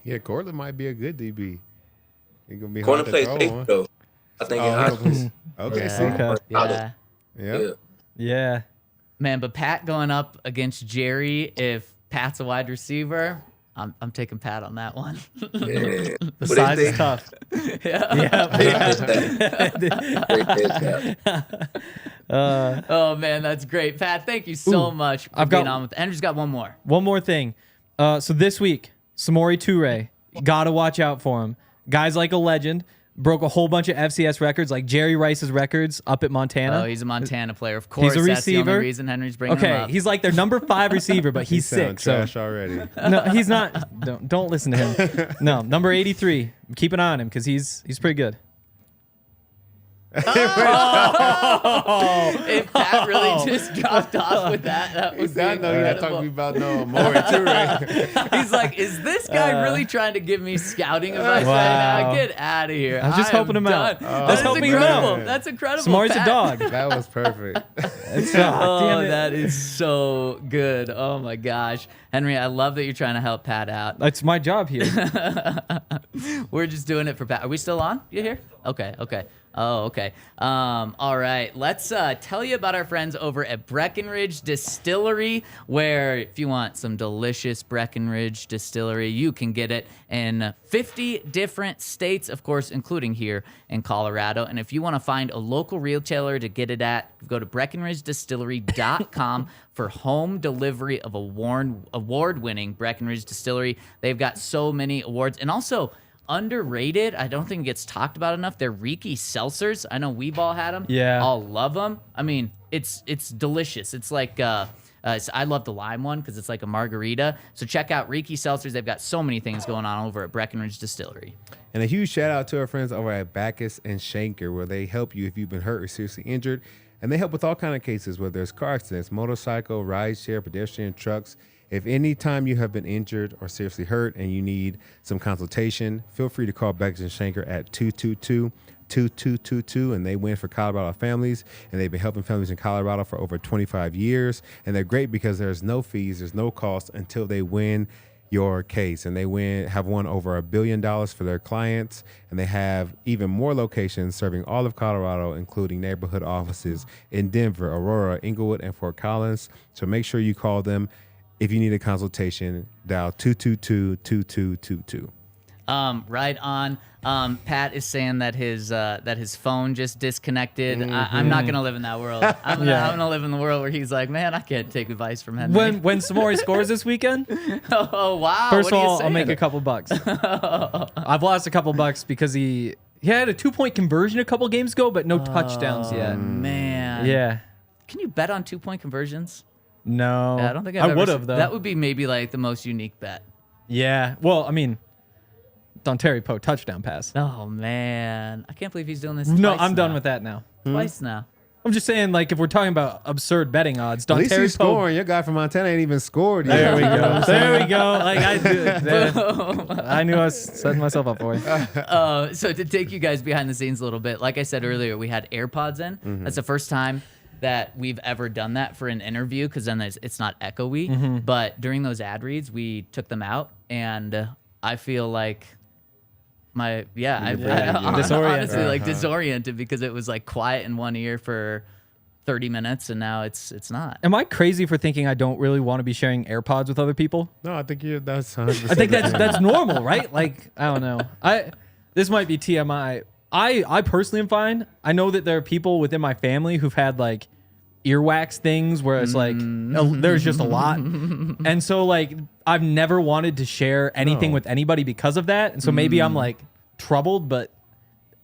Yeah, Cortland might be a good DB. He's gonna be corner hard to plays throw safety on. though. I think in high school. Okay, Yeah. see. Yeah. Yeah. Man, but Pat going up against Jerry, if Pat's a wide receiver, I'm taking Pat on that one. Yeah. The size is tough. Oh man, that's great, Pat. Thank you so much for being on with. Andrew's got one more. One more thing. So this week, Samori Toure, gotta watch out for him. Guy's like a legend. Broke a whole bunch of FCS records, like Jerry Rice's records up at Montana. Oh, he's a Montana player. Of course, He's a that's the receiver. only reason Henry's bringing him Okay, up. he's like their number 5 receiver, but he's sick. So Trash already. no, he's not. Don't listen to him. No, number 83. Keep an eye on him because he's pretty good. If Pat really just dropped off with that would be I know you're not incredible. talking about no Amori Toure. He's like, is this guy really trying to give me scouting advice Wow. right now? Get out of here. I was just am helping him out. done. I was That's helping him incredible. out. That's incredible. Samori's a Pat. dog. That was perfect. Oh, Damn it. that is so good. Oh my gosh. Henry, I love that you're trying to help Pat out. That's my job here. We're just doing it for Pat. Are we still on? You here? Okay. Oh, okay. All right. Let's tell you about our friends over at Breckenridge Distillery, where if you want some delicious Breckenridge Distillery, you can get it in 50 different states, of course, including here in Colorado. And if you want to find a local retailer to get it at, go to BreckenridgeDistillery.com for home delivery of award-winning Breckenridge Distillery. They've got so many awards. And also, underrated, I don't think it gets talked about enough. They're Riki seltzers. I know we've all had them. Yeah. All love them. I mean, it's delicious. It's like I love the lime one because it's like a margarita. So check out Riki seltzers. They've got so many things going on over at Breckenridge Distillery. And a huge shout out to our friends over at Backus and Shanker, where they help you if you've been hurt or seriously injured. And they help with all kinds of cases, whether it's car accidents, motorcycle, rideshare, pedestrian, trucks. If any time you have been injured or seriously hurt and you need some consultation, feel free to call Backus and Shanker at 222-2222, and they win for Colorado families. And they've been helping families in Colorado for over 25 years. And they're great because there's no fees, there's no cost until they win. your case. And they have won over $1 billion for their clients, and they have even more locations serving all of Colorado, including neighborhood offices in Denver, Aurora, Inglewood, and Fort Collins. So make sure you call them. If you need a consultation, dial 222-2222. Right on. Pat is saying that his phone just disconnected. I'm not gonna live in that world. I'm gonna live in the world where he's like, man, I can't take advice from Henry. When Samori scores this weekend, oh wow! first what of are you all, I'll saying? make a couple bucks. I've lost a couple bucks because he had a 2-point conversion a couple games ago, but no touchdowns yet. Man, Yeah. Can you bet on 2-point conversions? No. Yeah, I don't think I would have though. That would be maybe like the most unique bet. Yeah. Well, I mean, Dontari Poe touchdown pass. Oh man, I can't believe he's doing this. No, twice I'm done now. with that now. Twice now. I'm just saying, like, if we're talking about absurd betting odds, At least Dontari he's Poe. scoring. Your guy from Montana ain't even scored yet. There we go. There we go. Like I knew I was setting myself up for it. So to take you guys behind the scenes a little bit, like I said earlier, we had AirPods in. That's the first time that we've ever done that for an interview, because then it's not echoey. But during those ad reads, we took them out, and I feel like I honestly like disoriented because it was like quiet in one ear for 30 minutes, and now it's not. Am I crazy for thinking I don't really want to be sharing AirPods with other people? No, I think that's 100%. I think that's normal, right? Like, I don't know. This might be TMI. I personally am fine. I know that there are people within my family who've had like earwax things where it's like there's just a lot, and so like I've never wanted to share anything with anybody because of that, and so maybe I'm like troubled, but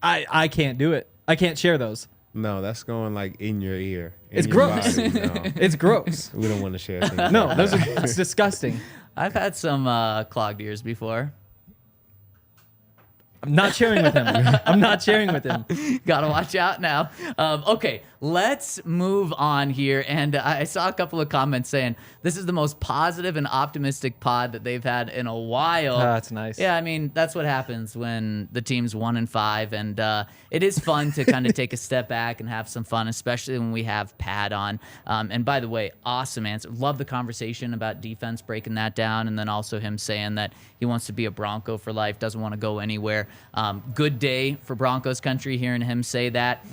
I can't do it. I can't share those. No, that's going like in your ear. It's gross. Body, no. It's gross. We don't want to share things. No, it's disgusting. I've had some clogged ears before. I'm not sharing with him. I'm not sharing with him. Gotta watch out now. Okay, let's move on here. And I saw a couple of comments saying this is the most positive and optimistic pod that they've had in a while. That's nice. Yeah, I mean, that's what happens when the team's 1-5. And it is fun to kind of take a step back and have some fun, especially when we have Pat on. And by the way, awesome answer. Love the conversation about defense, breaking that down. And then also him saying that he wants to be a Bronco for life, doesn't want to go anywhere. Good day for Broncos country, hearing him say that.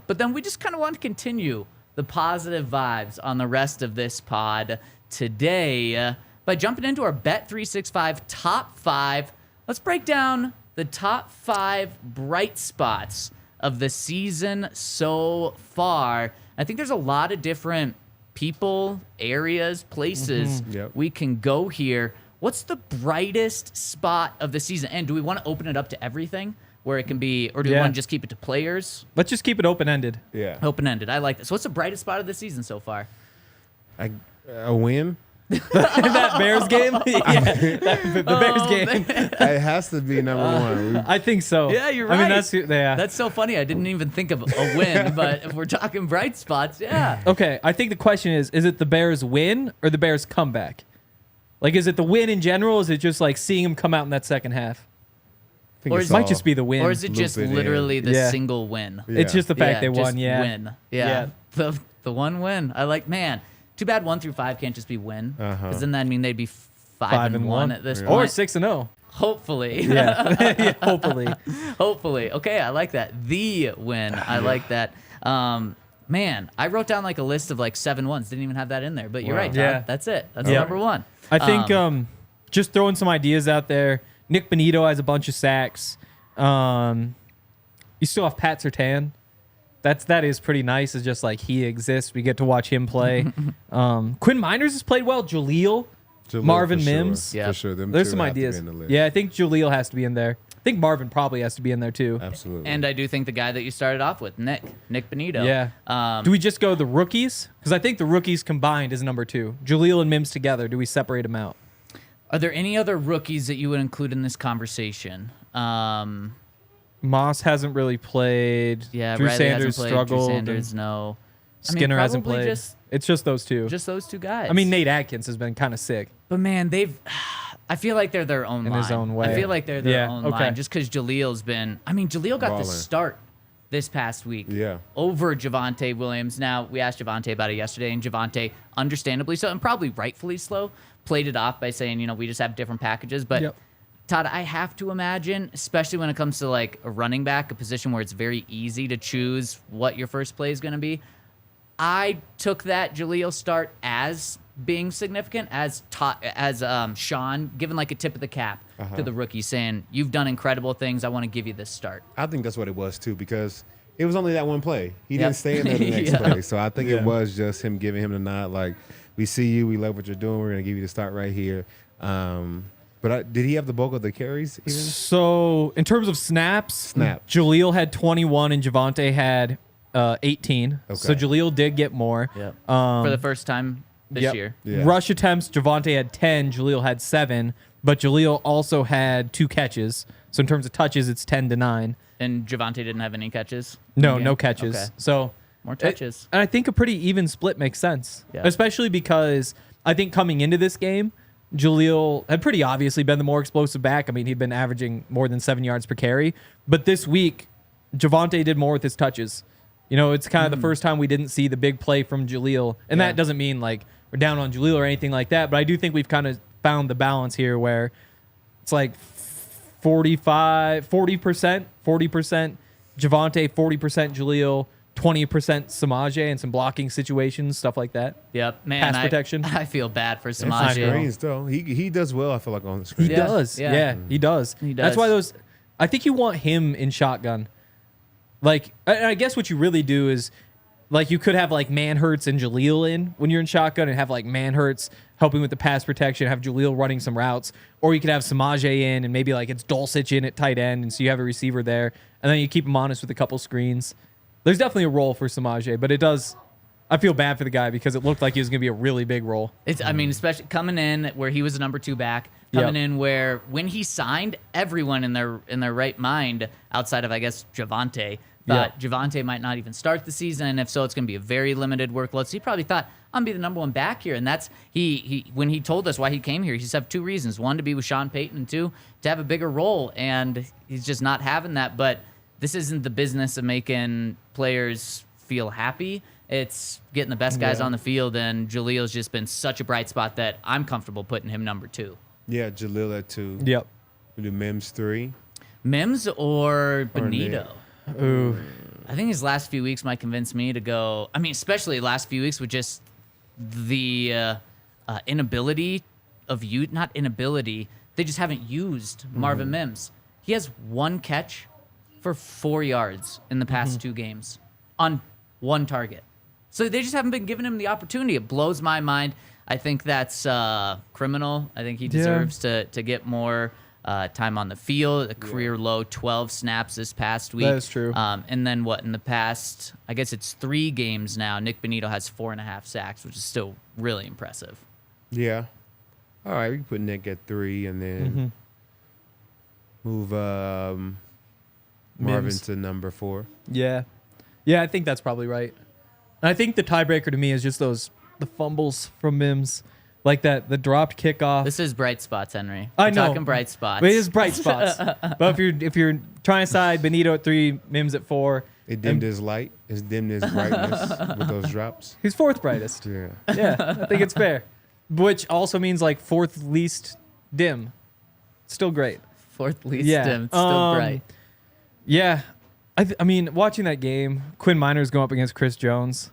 But then we just kind of want to continue the positive vibes on the rest of this pod today by jumping into our Bet365 top 5. Let's break down the top 5 bright spots of the season so far. I think there's a lot of different people, areas, places we can go here. What's the brightest spot of the season? And do we want to open it up to everything where it can be, or do we want to just keep it to players? Let's just keep it open-ended. Yeah. Open-ended. I like this. What's the brightest spot of the season so far? A win? That Bears game? The Bears game. It has to be number one. I think so. Yeah, you're right. I mean, that's so funny. I didn't even think of a win, but if we're talking bright spots, yeah. Okay, I think the question is it the Bears win or the Bears comeback? Like, is it the win in general? Or is it just like seeing him come out in that second half? Or it might just be the win. Or is it just literally the single win? Yeah. It's just the fact they won, win. Yeah. The one win. I like, man, too bad 1 through 5 can't just be win. Because then that mean they'd be 5-1 at this point. Or 6-0. Hopefully. Yeah. Hopefully. Hopefully. Okay, I like that. The win. I like that. Man, I wrote down like a list of like 7 wins. Didn't even have that in there. But you're right, Todd. Yeah. That's it. That's number one. I think just throwing some ideas out there. Nik Bonitto has a bunch of sacks. You still have Pat Surtain. That is pretty nice. It's just like he exists. We get to watch him play. Quinn Miners has played well. Jaleel Marvin Mims. Sure. Yeah. For sure. There's some ideas. Yeah, I think Jaleel has to be in there. I think Marvin probably has to be in there too. Absolutely. And I do think the guy that you started off with, Nik Bonitto. Yeah. Do we just go the rookies? Because I think the rookies combined is number 2. Jaleel and Mims together. Do we separate them out? Are there any other rookies that you would include in this conversation? Moss hasn't really played. Yeah, Drew Riley Sanders hasn't played. struggled. Drew Sanders, no. Skinner hasn't played. It's just those two. Just those two guys. I mean, Nate Atkins has been kind of sick. But man, I feel like they're their own line. In his own way. I feel like they're their own line. Just because Jaleel's been. I mean, Jaleel got the start this past week. Yeah. Over Javonte Williams. Now, we asked Javonte about it yesterday, and Javonte, understandably so, and probably rightfully so, played it off by saying, we just have different packages. But Todd, I have to imagine, especially when it comes to like a running back, a position where it's very easy to choose what your first play is going to be. I took that Jaleel start as being significant, as Sean giving like a tip of the cap to the rookie, saying, "You've done incredible things. I want to give you this start." I think that's what it was too, because it was only that one play. He didn't stay in there the next play, so I think it was just him giving him the nod, like, "We see you. We love what you're doing. We're gonna give you the start right here." But did he have the bulk of the carries even? So in terms of snaps, Jaleel had 21 and Javonte had 18. Okay. So Jaleel did get more. For the first time this year. Yeah. Rush attempts, Javonte had 10, Jaleel had 7, but Jaleel also had 2 catches. So in terms of touches, it's 10-9. And Javonte didn't have any catches? No catches. Okay. So more touches. And I think a pretty even split makes sense, especially because I think coming into this game, Jaleel had pretty obviously been the more explosive back. I mean, he'd been averaging more than 7 yards per carry. But this week, Javonte did more with his touches. It's kind of the first time we didn't see the big play from Jaleel. And that doesn't mean like we're down on Jaleel or anything like that. But I do think we've kind of found the balance here where it's like 40% Javonte, 40% Jaleel, 20% Samaje, and some blocking situations, stuff like that. Yep, man. Pass protection. I feel bad for Samaje. Screens, though. He does well, I feel like, on the screen. He does. Yeah, he does. That's why I think you want him in shotgun. Like, I guess what you really do is, like, you could have, like, Manhurts and Jaleel in when you're in shotgun and have, like, Manhurts helping with the pass protection, have Jaleel running some routes. Or you could have Samaje in and maybe, like, it's Dulcich in at tight end, and so you have a receiver there. And then you keep him honest with a couple screens. There's definitely a role for Samaje, but I feel bad for the guy because it looked like he was going to be a really big role. Especially coming in where he was a number 2 back, coming in where when he signed, everyone in their right mind, outside of, I guess, Javonte, thought Javonte might not even start the season, and if so, it's going to be a very limited workload. So he probably thought, I'm going to be the number 1 back here. And that's, when he told us why he came here, he just had 2 reasons. 1, to be with Sean Payton, and 2, to have a bigger role. And he's just not having that. But this isn't the business of making players feel happy. It's getting the best guys on the field, and Jaleel's just been such a bright spot that I'm comfortable putting him number 2. Yeah, Jaleel at 2. Yep. We do Mims 3. Mims or Bonitto? Ooh. I think his last few weeks might convince me to go. I mean, especially last few weeks with just the inability of you. Not inability. They just haven't used Marvin Mims. He has 1 catch for 4 yards in the past 2 games on 1 target. So they just haven't been giving him the opportunity. It blows my mind. I think that's criminal. I think he deserves to get more time on the field. A career low 12 snaps this past week. That is true. And then in the past, I guess it's 3 games now, Nik Bonitto has 4.5 sacks, which is still really impressive. Yeah. All right, we can put Nik at 3 and then move Marvin to number 4. Yeah. Yeah, I think that's probably right. And I think the tiebreaker to me is just the fumbles from Mims. Like the dropped kickoff. This is bright spots, Henry. I know. Talking bright spots. But it is bright spots. But if you're trying to side Bonitto at 3, Mims at 4. It dimmed his light. It's dimmed his brightness with those drops. He's 4th brightest. Yeah. Yeah, I think it's fair. Which also means like 4th least dim. Still great. 4th least dim. It's still bright. Yeah. I mean, watching that game, Quinn Miners going up against Chris Jones,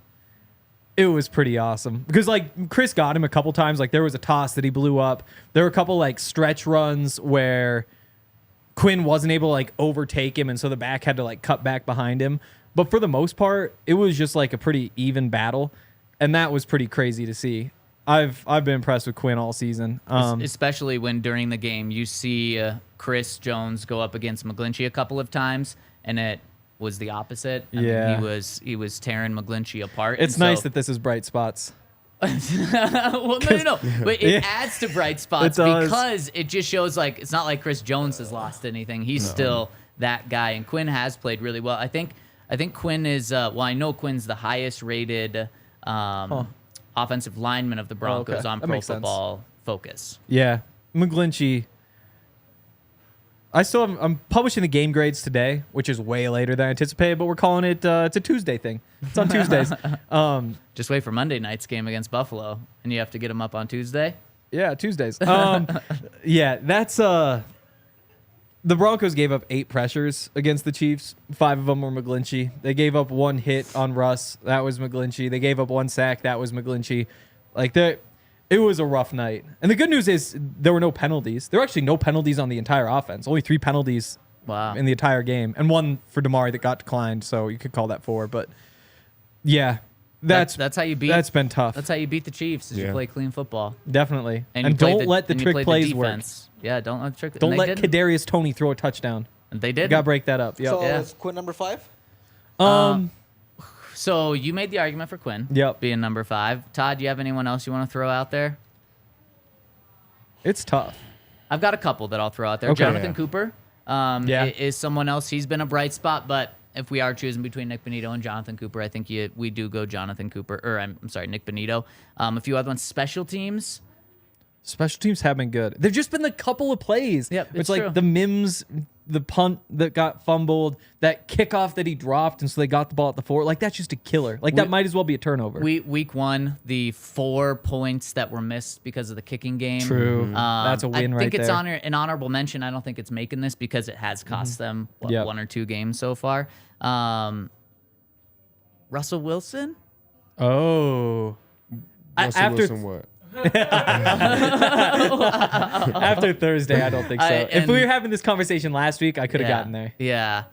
it was pretty awesome. Because, like, Chris got him a couple times. Like, there was a toss that he blew up. There were a couple, like, stretch runs where Quinn wasn't able to, like, overtake him, and so the back had to, like, cut back behind him. But for the most part, it was just, like, a pretty even battle. And that was pretty crazy to see. I've been impressed with Quinn all season. Especially when during the game you see Chris Jones go up against McGlinchey a couple of times, and it was the opposite. I mean, he was tearing McGlinchey apart. It's nice that this is bright spots. Well, no. But it adds to bright spots because it just shows, like, it's not like Chris Jones has lost anything. He's still that guy, and Quinn has played really well. I think Quinn is. I know Quinn's the highest rated offensive lineman of the Broncos on Pro Football Focus. Yeah, McGlinchey. I'm publishing the game grades today, which is way later than I anticipated, but we're calling it it's a Tuesday thing. It's on Tuesdays. Just wait for Monday night's game against Buffalo, and you have to get them up on Tuesday. Yeah, Tuesdays. Yeah, that's the Broncos gave up 8 pressures against the Chiefs. 5 of them were McGlinchey. They gave up 1 hit on Russ. That was McGlinchey. They gave up 1 sack. That was McGlinchey. It was a rough night. And the good news is there were no penalties. There were actually no penalties on the entire offense. Only 3 penalties in the entire game. And 1 for Damari that got declined, so you could call that 4. But, yeah, that's how you beat. That's been tough. That's how you beat the Chiefs is you play clean football. Definitely. And don't let the trick plays work. Yeah, don't let the trick. Don't let Kadarius Toney throw a touchdown. And they did. Got to break that up. Yep. So it's Quinn number 5? So you made the argument for Quinn being number 5. Todd, do you have anyone else you want to throw out there? It's tough. I've got a couple that I'll throw out there. Okay. Jonathan Cooper is someone else. He's been a bright spot, but if we are choosing between Nik Bonitto and Jonathan Cooper, I think we do go Jonathan Cooper, or I'm sorry, Nik Bonitto. A few other ones. Special teams. Special teams have been good. There've just been a couple of plays. Yep, it's like the Mims, the punt that got fumbled, that kickoff that he dropped, and so they got the ball at the 4. Like, that's just a killer. Like, that might as well be a turnover. Week 1, the 4 points that were missed because of the kicking game. True. That's a win right there. I think it's an honorable mention. I don't think it's making this because it has cost them 1 or 2 games so far. Russell Wilson? Oh. Wilson what? After Thursday, I don't think so. If we were having this conversation last week, I could have gotten there. Yeah.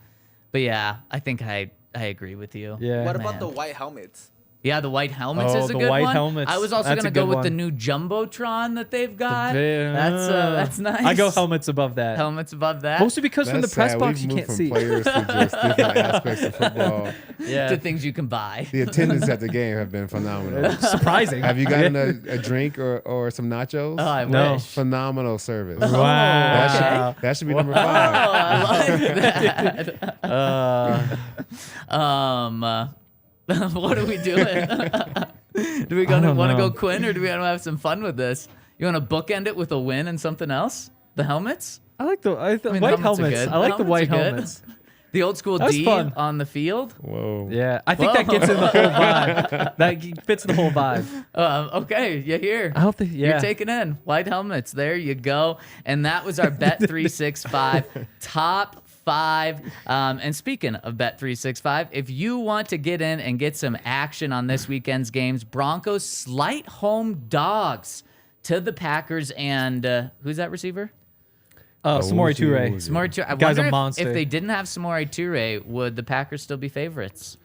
But yeah, I think I agree with you. Yeah. What about the white helmets? Yeah, the white helmets is a good white one. Helmets. I was also going to go with the new Jumbotron that they've got. That's nice. I go helmets above that. Helmets above that. Mostly because from the press box, you can't see. Players to just different aspects of football. To things you can buy. The attendance at the game have been phenomenal. Surprising. Have you gotten a drink or some nachos? Oh, I wish. Phenomenal service. Wow. That should be number 5. I like that. What are we doing? Do we want to go Quinn, or do we want to have some fun with this? You want to bookend it with a win and something else? The helmets? I like the white helmets. I like the white helmets. The old school D fun. on the field. Whoa. Yeah, I think that gets in the whole vibe. That fits the whole vibe. Okay, you hear? I hope You're taking in white helmets. There you go. And that was our Bet365 top 5. And speaking of Bet365, if you want to get in and get some action on this weekend's games, Broncos slight home dogs to the Packers. And who's that receiver? Samori Toure. Samori Toure. I Guy's wonder a monster. if they didn't have Samori Toure, would the Packers still be favorites?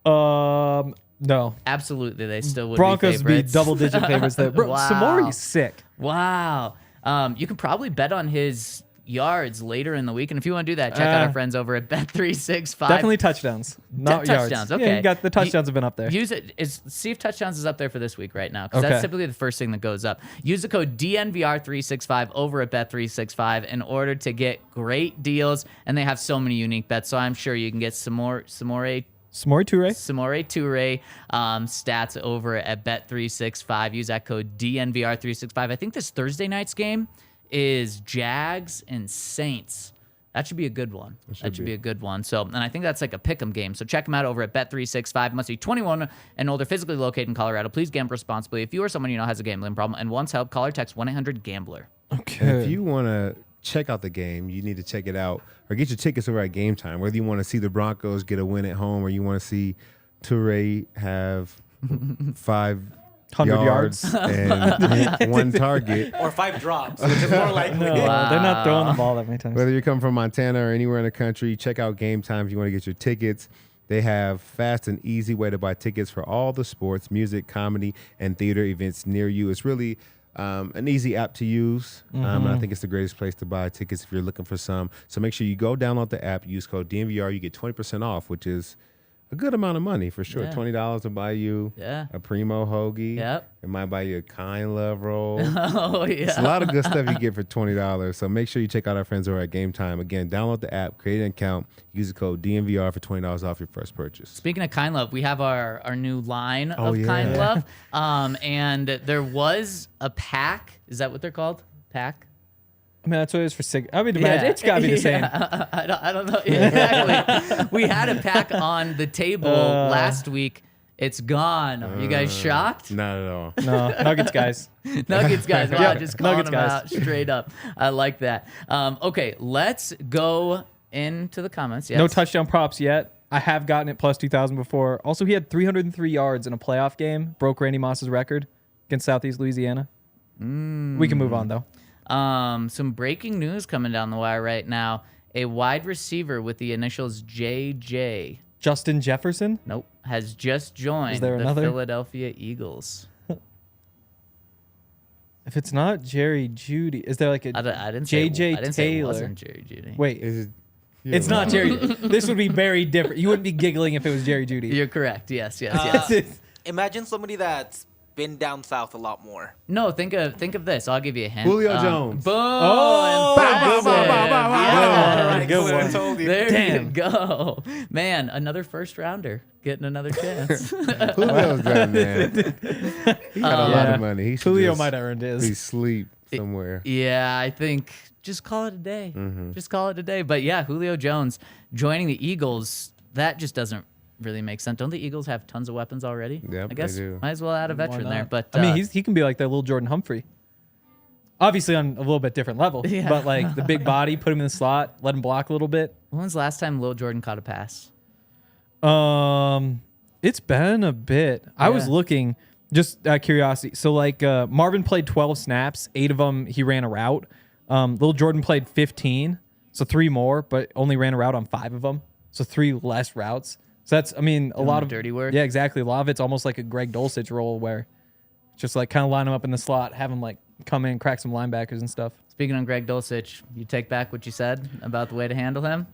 No. Absolutely, they still would Broncos be favorites. be double-digit favorites there. Bro, Wow. Samori's sick. Wow. You can probably bet on his yards later in the week. And if you want to do that, check out our friends over at Bet365. Definitely touchdowns. Not yards. Touchdowns, okay. Yeah, you got the touchdowns have been up there. Use it. See if touchdowns is up there for this week right now, because that's typically the first thing that goes up. Use the code DNVR365 over at Bet365 in order to get great deals. And they have so many unique bets, so I'm sure you can get Samori Toure stats over at Bet365. Use that code DNVR365. I think this Thursday night's game is Jags and Saints. That should be a good one. That should be a good one. So, and I think that's like a pick'em game. So check them out over at Bet365. Must be 21 and older, physically located in Colorado. Please gamble responsibly. If you or someone you know has a gambling problem and wants help, call or text 1-800-GAMBLER. Okay. And if you want to check out the game, you need to check it out or get your tickets over at Game Time. Whether you want to see the Broncos get a win at home or you want to see Toure have 500 yards and 1 target. Or 5 drops, which is more likely. No, they're not throwing the ball that many times. Whether you come from Montana or anywhere in the country, check out Game Time if you want to get your tickets. They have fast and easy way to buy tickets for all the sports, music, comedy, and theater events near you. It's really an easy app to use. And I think it's the greatest place to buy tickets if you're looking for some. So make sure you go download the app, use code DNVR, you get 20% off, which is a good amount of money for sure. $20 will buy you a Primo hoagie. Yep. It might buy you a Kind Love roll. Oh, yeah. It's a lot of good stuff you get for $20. So make sure you check out our friends over at Game Time. Again, download the app, create an account, use the code DNVR for $20 off your first purchase. Speaking of Kind Love, we have our new line of Kind Love. And there was a pack. Is that what they're called? Pack? I mean, that's what it is for Sig. I mean, imagine it's got to be the same. I don't know. Exactly. We had a pack on the table last week. It's gone. Are you guys shocked? Not at all. No, Nuggets guys. Nuggets guys. Wow, Yeah, just calling Nuggets them guys. out straight up. I like that. Okay, let's go into the comments. Yes. No touchdown props yet. I have gotten it plus 2,000 before. Also, he had 303 yards in a playoff game. Broke Randy Moss's record against Southeast Louisiana. We can move on, though. Some breaking news coming down the wire right now. A wide receiver with the initials JJ. Justin Jefferson? Nope. Has just joined there the another? Philadelphia Eagles. If it's not Jerry Judy, is there like a I didn't say JJ I didn't say it Taylor? wasn't Jerry Judy. Wait, Is it? it's not Jerry. This would be very different. You wouldn't be giggling if it was Jerry Judy. You're correct. Yes. Imagine somebody that's been down south a lot more. No, think of this. I'll give you a hint. Julio Jones. Boom. Oh, impressive. Yeah. Good one. Told you. There Damn. you go. Man, another first rounder getting another chance. Julio's good, man. He got a lot of money. He should Julio just might have earned be his. sleep somewhere. Yeah, I think just call it a day. Just call it a day. But yeah, Julio Jones joining the Eagles, that just doesn't really make sense. Don't the Eagles have tons of weapons already? Yep, I guess they do. might as well add a Why veteran not? there. But I mean, he can be like their little Jordan Humphrey. Obviously on a little bit different level, Yeah. but like the big body, put him in the slot, let him block a little bit. when was the last time Lil Jordan caught a pass? It's been a bit. I was Yeah. looking just out of curiosity. So like Marvin played 12 snaps, 8 of them he ran a route. Lil Jordan played 15, so 3 more, but only ran a route on 5 of them, so 3 less routes. So that's, I mean, a lot the of dirty work. Yeah, exactly. A lot of it's almost like a Greg Dulcich role where just like kind of line him up in the slot, have him like come in, crack some linebackers and stuff. Speaking of Greg Dulcich, you take back what you said about the way to handle him?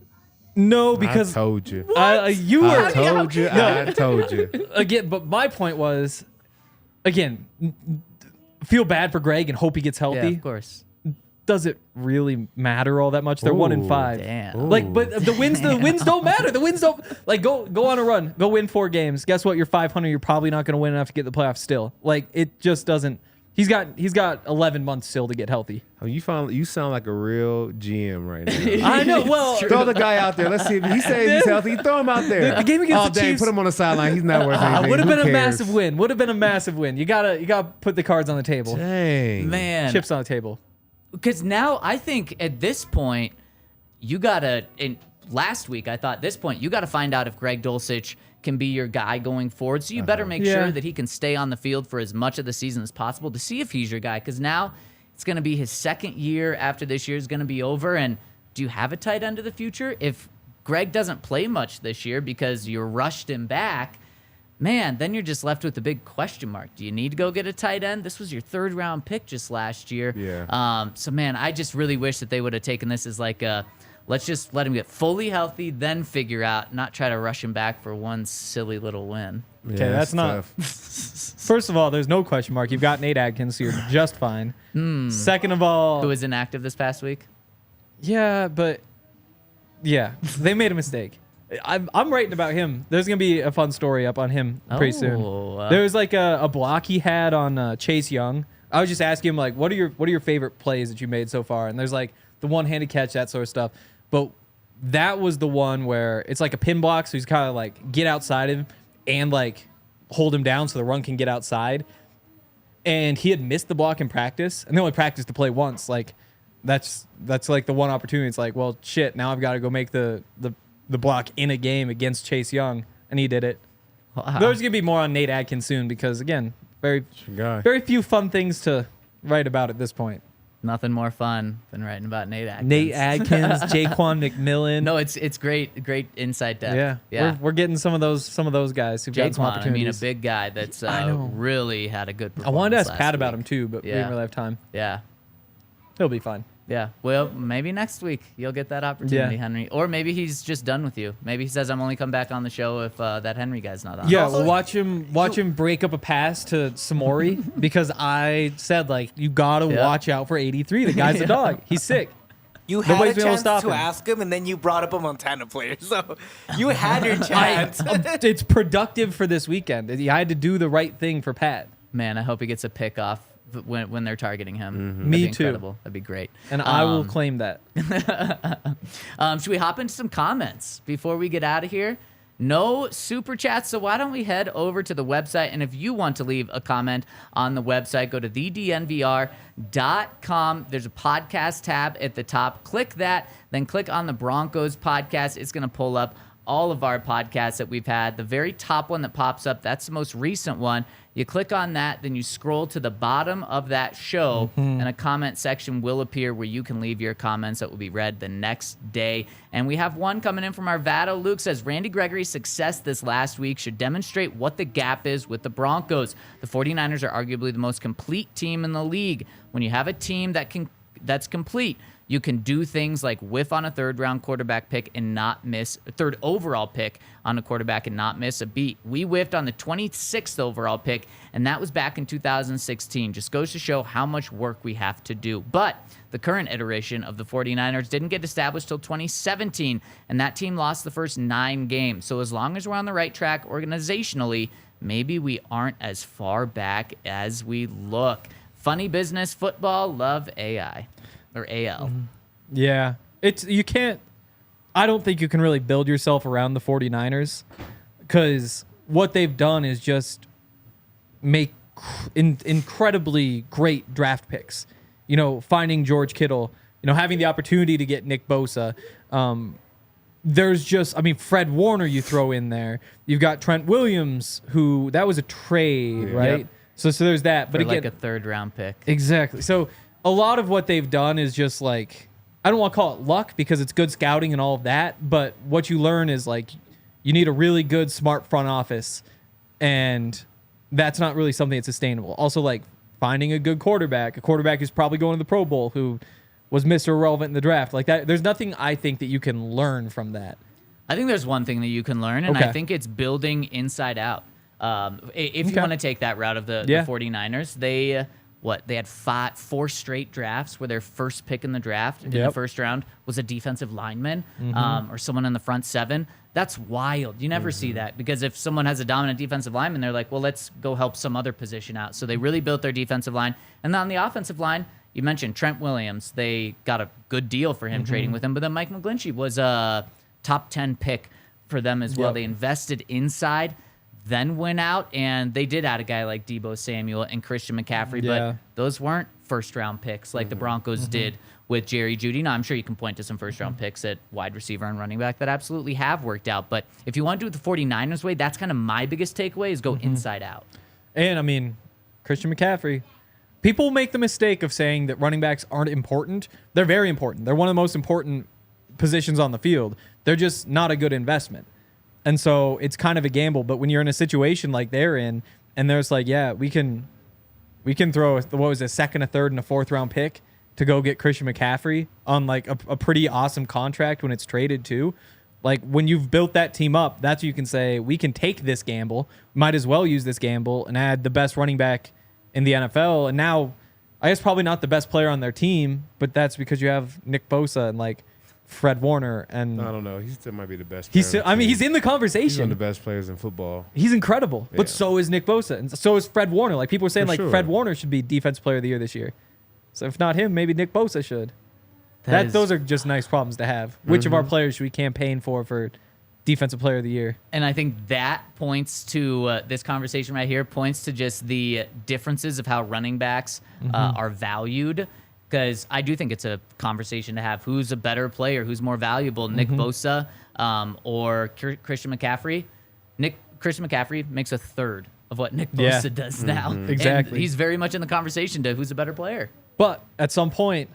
No, because I told you. you were I told you. I told you. again, but my point was, again, feel bad for Greg and hope he gets healthy. Yeah, of course. Does it really matter all that much? They're 1-5. Damn. Like, but the wins don't matter. The wins don't like go on a run, go win 4 games. Guess what? You're 500. You're probably not going to win enough to get the playoffs still. Like, it just doesn't. He's got 11 months still to get healthy. Oh, you sound like a real GM right now. I know. Well, Throw the guy out there. Let's see if he says he's healthy. Throw him out there. The game against the dang, Chiefs- put him on the sideline. He's not worth anything. would have Who been a cares? massive win. Would have been a massive win. You gotta put the cards on the table. Dang. Man. Chips on the table. Because now I think at this point, you got to, last week I thought at this point, you got to find out if Greg Dulcich can be your guy going forward. So you better make Yeah. sure that he can stay on the field for as much of the season as possible to see if he's your guy. Because now it's going to be his second year after this year is going to be over. And do you have a tight end of the future? If Greg doesn't play much this year because you rushed him back, man, then you're just left with a big question mark. Do you need to go get a tight end? This was your 3rd round pick just last year. Yeah. So, man, I just really wish that they would have taken this as like a, let's just let him get fully healthy, then figure out, not try to rush him back for one silly little win. Yeah, Okay, that's not. tough. First of all, there's no question mark. You've got Nate Adkins, so you're just fine. Second of all, Who was inactive this past week? yeah, but yeah, they made a mistake. I'm writing about him. There's gonna be a fun story up on him pretty soon. There was like a block he had on Chase Young. I was just asking him like, what are your favorite plays that you made so far? And there's like the one-handed catch, that sort of stuff. But that was the one where it's like a pin block, so he's kind of like get outside of him and like hold him down so the run can get outside. And he had missed the block in practice, and they only practiced to play once. Like that's like the one opportunity. It's like, well, shit, now I've got to go make the block in a game against Chase Young, and he did it. Wow. There's gonna be more on Nate Adkins soon because again, Guy. very few fun things to write about at this point. Nothing more fun than writing about Nate Adkins. Nate Adkins, Jaquan McMillan. No, it's great inside depth. yeah. We're getting some of those guys who've got some Jaquan, I mean, a opportunities. big guy that's I know. really had a good I performance wanted to ask last Pat about week. him too, but we Yeah. didn't really have time. Yeah. He'll be fine. Yeah. Well, maybe next week you'll get that opportunity, Yeah. Henry. Or maybe he's just done with you. Maybe he says, I'm only come back on the show if that Henry guy's not on. Yeah, Also, watch him break up a pass to Samori because I said like you gotta Yeah. watch out for 83. The guy's a dog. He's sick. You had Nobody's a been able to chance stop to him. ask him, and then you brought up a Montana player. So you had your chance. It's productive for this weekend. I had to do the right thing for Pat. Man, I hope he gets a pick off when they're targeting him. Me That'd be too. incredible. That'd be great. And I will claim that. Should we hop into some comments before we get out of here? No super chats, so why don't we head over to the website? And if you want to leave a comment on the website, go to thednvr.com. There's a podcast tab at the top. Click that, then click on the Broncos podcast. It's going to pull up all of our podcasts that we've had. The very top one that pops up, that's the most recent one. You click on that, then you scroll to the bottom of that show, and a comment section will appear where you can leave your comments that will be read the next day. And we have one coming in from Arvado. Luke says, Randy Gregory's success this last week should demonstrate what the gap is with the Broncos. The 49ers are arguably the most complete team in the league. When you have a team that's complete, you can do things like whiff on a third-round quarterback pick and not miss a third overall pick on a quarterback and not miss a beat. We whiffed on the 26th overall pick, and that was back in 2016. Just goes to show how much work we have to do. But the current iteration of the 49ers didn't get established till 2017, and that team lost the first 9 games. So as long as we're on the right track organizationally, maybe we aren't as far back as we look. Funny business, football, love AI. Or AL. Yeah. You can't, I don't think you can really build yourself around the 49ers because what they've done is just make incredibly great draft picks. You know, finding George Kittle, you know, having the opportunity to get Nick Bosa. There's just, I mean, Fred Warner you throw in there. You've got Trent Williams, who, that was a trade, right? Yep. So there's that. But For again, like a third-round pick. Exactly. So a lot of what they've done is just like, I don't want to call it luck because it's good scouting and all of that, but what you learn is like you need a really good, smart front office, and that's not really something that's sustainable. Also, like finding a good quarterback, a quarterback who's probably going to the Pro Bowl, who was Mr. Irrelevant in the draft. Like that, there's nothing I think that you can learn from that. I think there's one thing that you can learn, and I think it's building inside out. If you want to take that route of the 49ers, they had 4 straight drafts where their first pick in the draft in the first round was a defensive lineman or someone in the front 7. That's wild. You never see that because if someone has a dominant defensive lineman, they're like, well, let's go help some other position out. So they really built their defensive line. And then on the offensive line, you mentioned Trent Williams. They got a good deal for him trading with him. But then Mike McGlinchey was a top 10 pick for them as well. They invested inside, then went out, and they did add a guy like Deebo Samuel and Christian McCaffrey, but those weren't first-round picks like the Broncos did with Jerry Jeudy. Now, I'm sure you can point to some first-round picks at wide receiver and running back that absolutely have worked out, but if you want to do it the 49ers way, that's kind of my biggest takeaway is go inside out. And, I mean, Christian McCaffrey, people make the mistake of saying that running backs aren't important. They're very important. They're one of the most important positions on the field. They're just not a good investment. And so it's kind of a gamble. But when you're in a situation like they're in, and there's like, yeah, we can throw a second, a third, and a 4th round pick to go get Christian McCaffrey on like a pretty awesome contract when it's traded too. Like when you've built that team up, that's what you can say, we can take this gamble, might as well use this gamble and add the best running back in the NFL. And now, I guess probably not the best player on their team, but that's because you have Nick Bosa and like Fred Warner, and I don't know. He still might be the best. He's in the conversation. He's one of the best players in football. He's incredible, but so is Nick Bosa, and so is Fred Warner. Like people are saying, Fred Warner should be Defensive Player of the Year this year. So if not him, maybe Nick Bosa should. Those are just nice problems to have. Which of our players should we campaign for Defensive Player of the Year? And I think that points to this conversation right here. Points to just the differences of how running backs are valued. Because I do think it's a conversation to have. Who's a better player? Who's more valuable? Nick Bosa or Christian McCaffrey? Christian McCaffrey makes a third of what Nick Bosa does now. Exactly. And he's very much in the conversation to who's a better player. But at some point,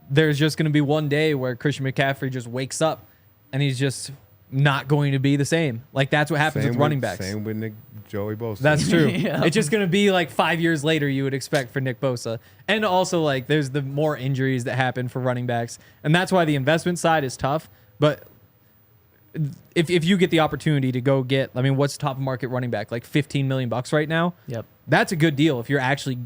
there's just going to be one day where Christian McCaffrey just wakes up and he's just not going to be the same. Like that's what happens with running backs. Same with Joey Bosa. That's true. It's just going to be like 5 years later you would expect for Nick Bosa. And also like there's the more injuries that happen for running backs. And that's why the investment side is tough. But if you get the opportunity to go get, I mean, what's top market running back? Like $15 million right now? Yep. That's a good deal if you're actually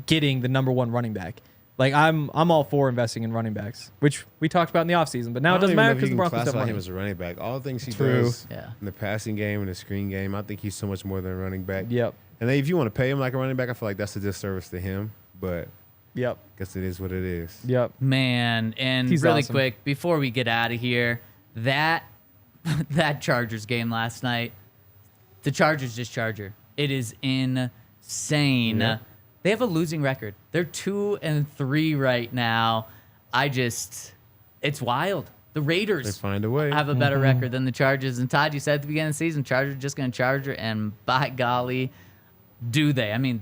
getting the number 1 running back. Like I'm all for investing in running backs, which we talked about in the offseason, but now it doesn't matter because the Broncos have money. Him as a running back. All the things he does Yeah. in the passing game and the screen game, I think he's so much more than a running back. Yep. And then if you want to pay him like a running back, I feel like that's a disservice to him. But Yep. I guess it is what it is. Yep. Man, and He's really awesome. quick, before we get out of here, that Chargers game last night, the Chargers just Charger. It is insane. Yeah. They have a losing record. They're 2-3 right now. It's wild. The Raiders They find a way. have a better record than the Chargers. And Todd, you said at the beginning of the season, Chargers are just going to Charger, and by golly, do they? I mean,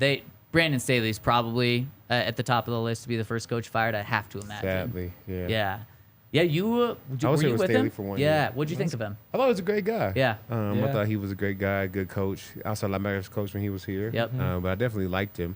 Brandon Staley's probably at the top of the list to be the first coach fired. I have to imagine. Sadly, yeah. Yeah. Yeah, you I was were here you with with Staley him? for 1 Yeah. year. What'd you think of him? I thought he was a great guy. Yeah. I Yeah. thought he was a great guy, good coach. Outside linebackers coach when he was here. Yep. But I definitely liked him.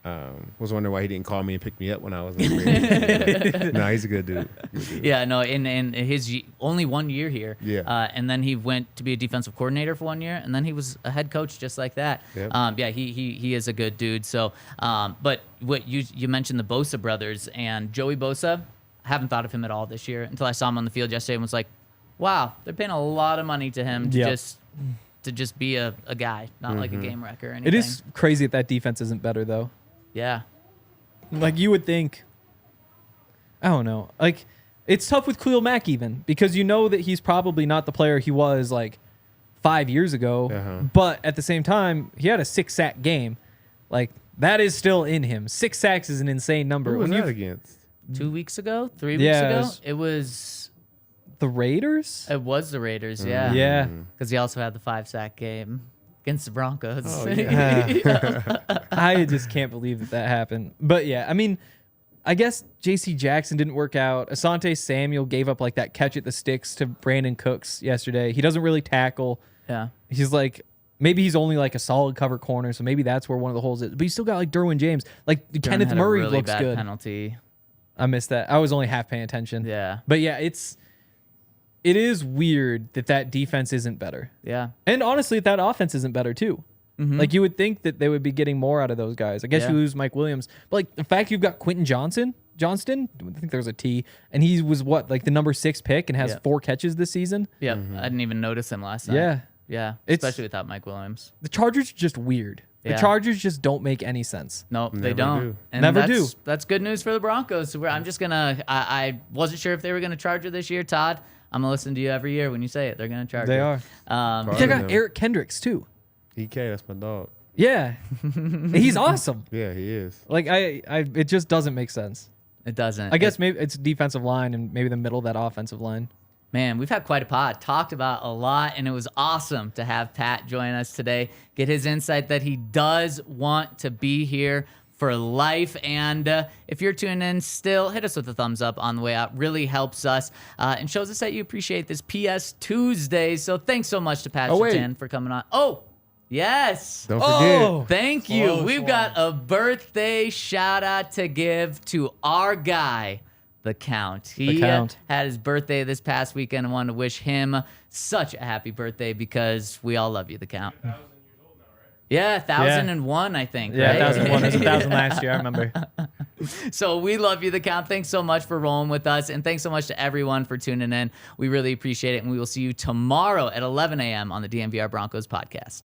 Was wondering why he didn't call me and pick me up when I was in the Raiders. No, he's a good dude. Good dude. Yeah, no, in his only 1 year here. Yeah. And then he went to be a defensive coordinator for 1 year, and then he was a head coach just like that. Yep. Yeah, he is a good dude. So, but what you mentioned the Bosa brothers and Joey Bosa, I haven't thought of him at all this year until I saw him on the field yesterday and was like, wow, they're paying a lot of money to him to Yep. just be a guy, not like a game wrecker or anything. It is crazy that defense isn't better though. Yeah. Like you would think, I don't know. Like it's tough with Khalil Mack even because you know that he's probably not the player he was like 5 years ago. Uh-huh. But at the same time, he had a 6-sack game. Like that is still in him. 6 sacks is an insane number. Who was When that you against? 2 weeks ago, 3 weeks Yeah, ago, it was the Raiders? the Raiders. Yeah. Yeah. Because he also had the 5-sack game against the Broncos. Oh, yeah. I just can't believe that happened. But yeah, I mean, I guess J.C. Jackson didn't work out. Asante Samuel gave up like that catch at the sticks to Brandon Cooks yesterday. He doesn't really tackle. Yeah. He's like, maybe he's only like a solid cover corner, so maybe that's where one of the holes is. But you still got like Derwin James. Like Kenneth Had a Murray really looks bad good. penalty. I missed that. I was only half paying attention. Yeah. But yeah, it is weird that defense isn't better. Yeah. And honestly, that offense isn't better too. Like you would think that they would be getting more out of those guys. I guess Yeah. you lose Mike Williams, but like the fact you've got Quentin Johnston, I think there's a T, and he was what, like the number 6 pick and has Yeah. 4 catches this season. Yeah. I didn't even notice him last night. Yeah. Yeah. It's- Especially without Mike Williams. The Chargers are just weird. Yeah. The Chargers just don't make any sense. Nope, they Never don't. do. And Never that's, do. That's good news for the Broncos. So I'm just gonna. I wasn't sure if they were gonna Charger this year, Todd. I'm gonna listen to you every year when you say it. They're gonna Charger. They are. Part They of got them. Eric Kendricks too. EK, that's my dog. Yeah. He's awesome. Yeah, he is. Like it just doesn't make sense. It doesn't. I guess maybe it's defensive line and maybe the middle of that offensive line. Man, we've had quite a pod, talked about a lot, and it was awesome to have Pat join us today, get his insight that he does want to be here for life. And if you're tuning in still, hit us with a thumbs up on the way out. Really helps us and shows us that you appreciate this PS Tuesday. So thanks so much to Pat wait. Surtain for coming on. Oh, yes. Don't forget. Oh. Thank you. Close We've one. got a birthday shout out to give to our guy, The Count. He Count. had his birthday this past weekend. I wanted to wish him such a happy birthday because we all love you, The Count. Yeah, 1,001, I think. Yeah, right? 1,001. There's 1,000 last year. I remember. So we love you, The Count. Thanks so much for rolling with us. And thanks so much to everyone for tuning in. We really appreciate it. And we will see you tomorrow at 11 a.m. on the DNVR Broncos podcast.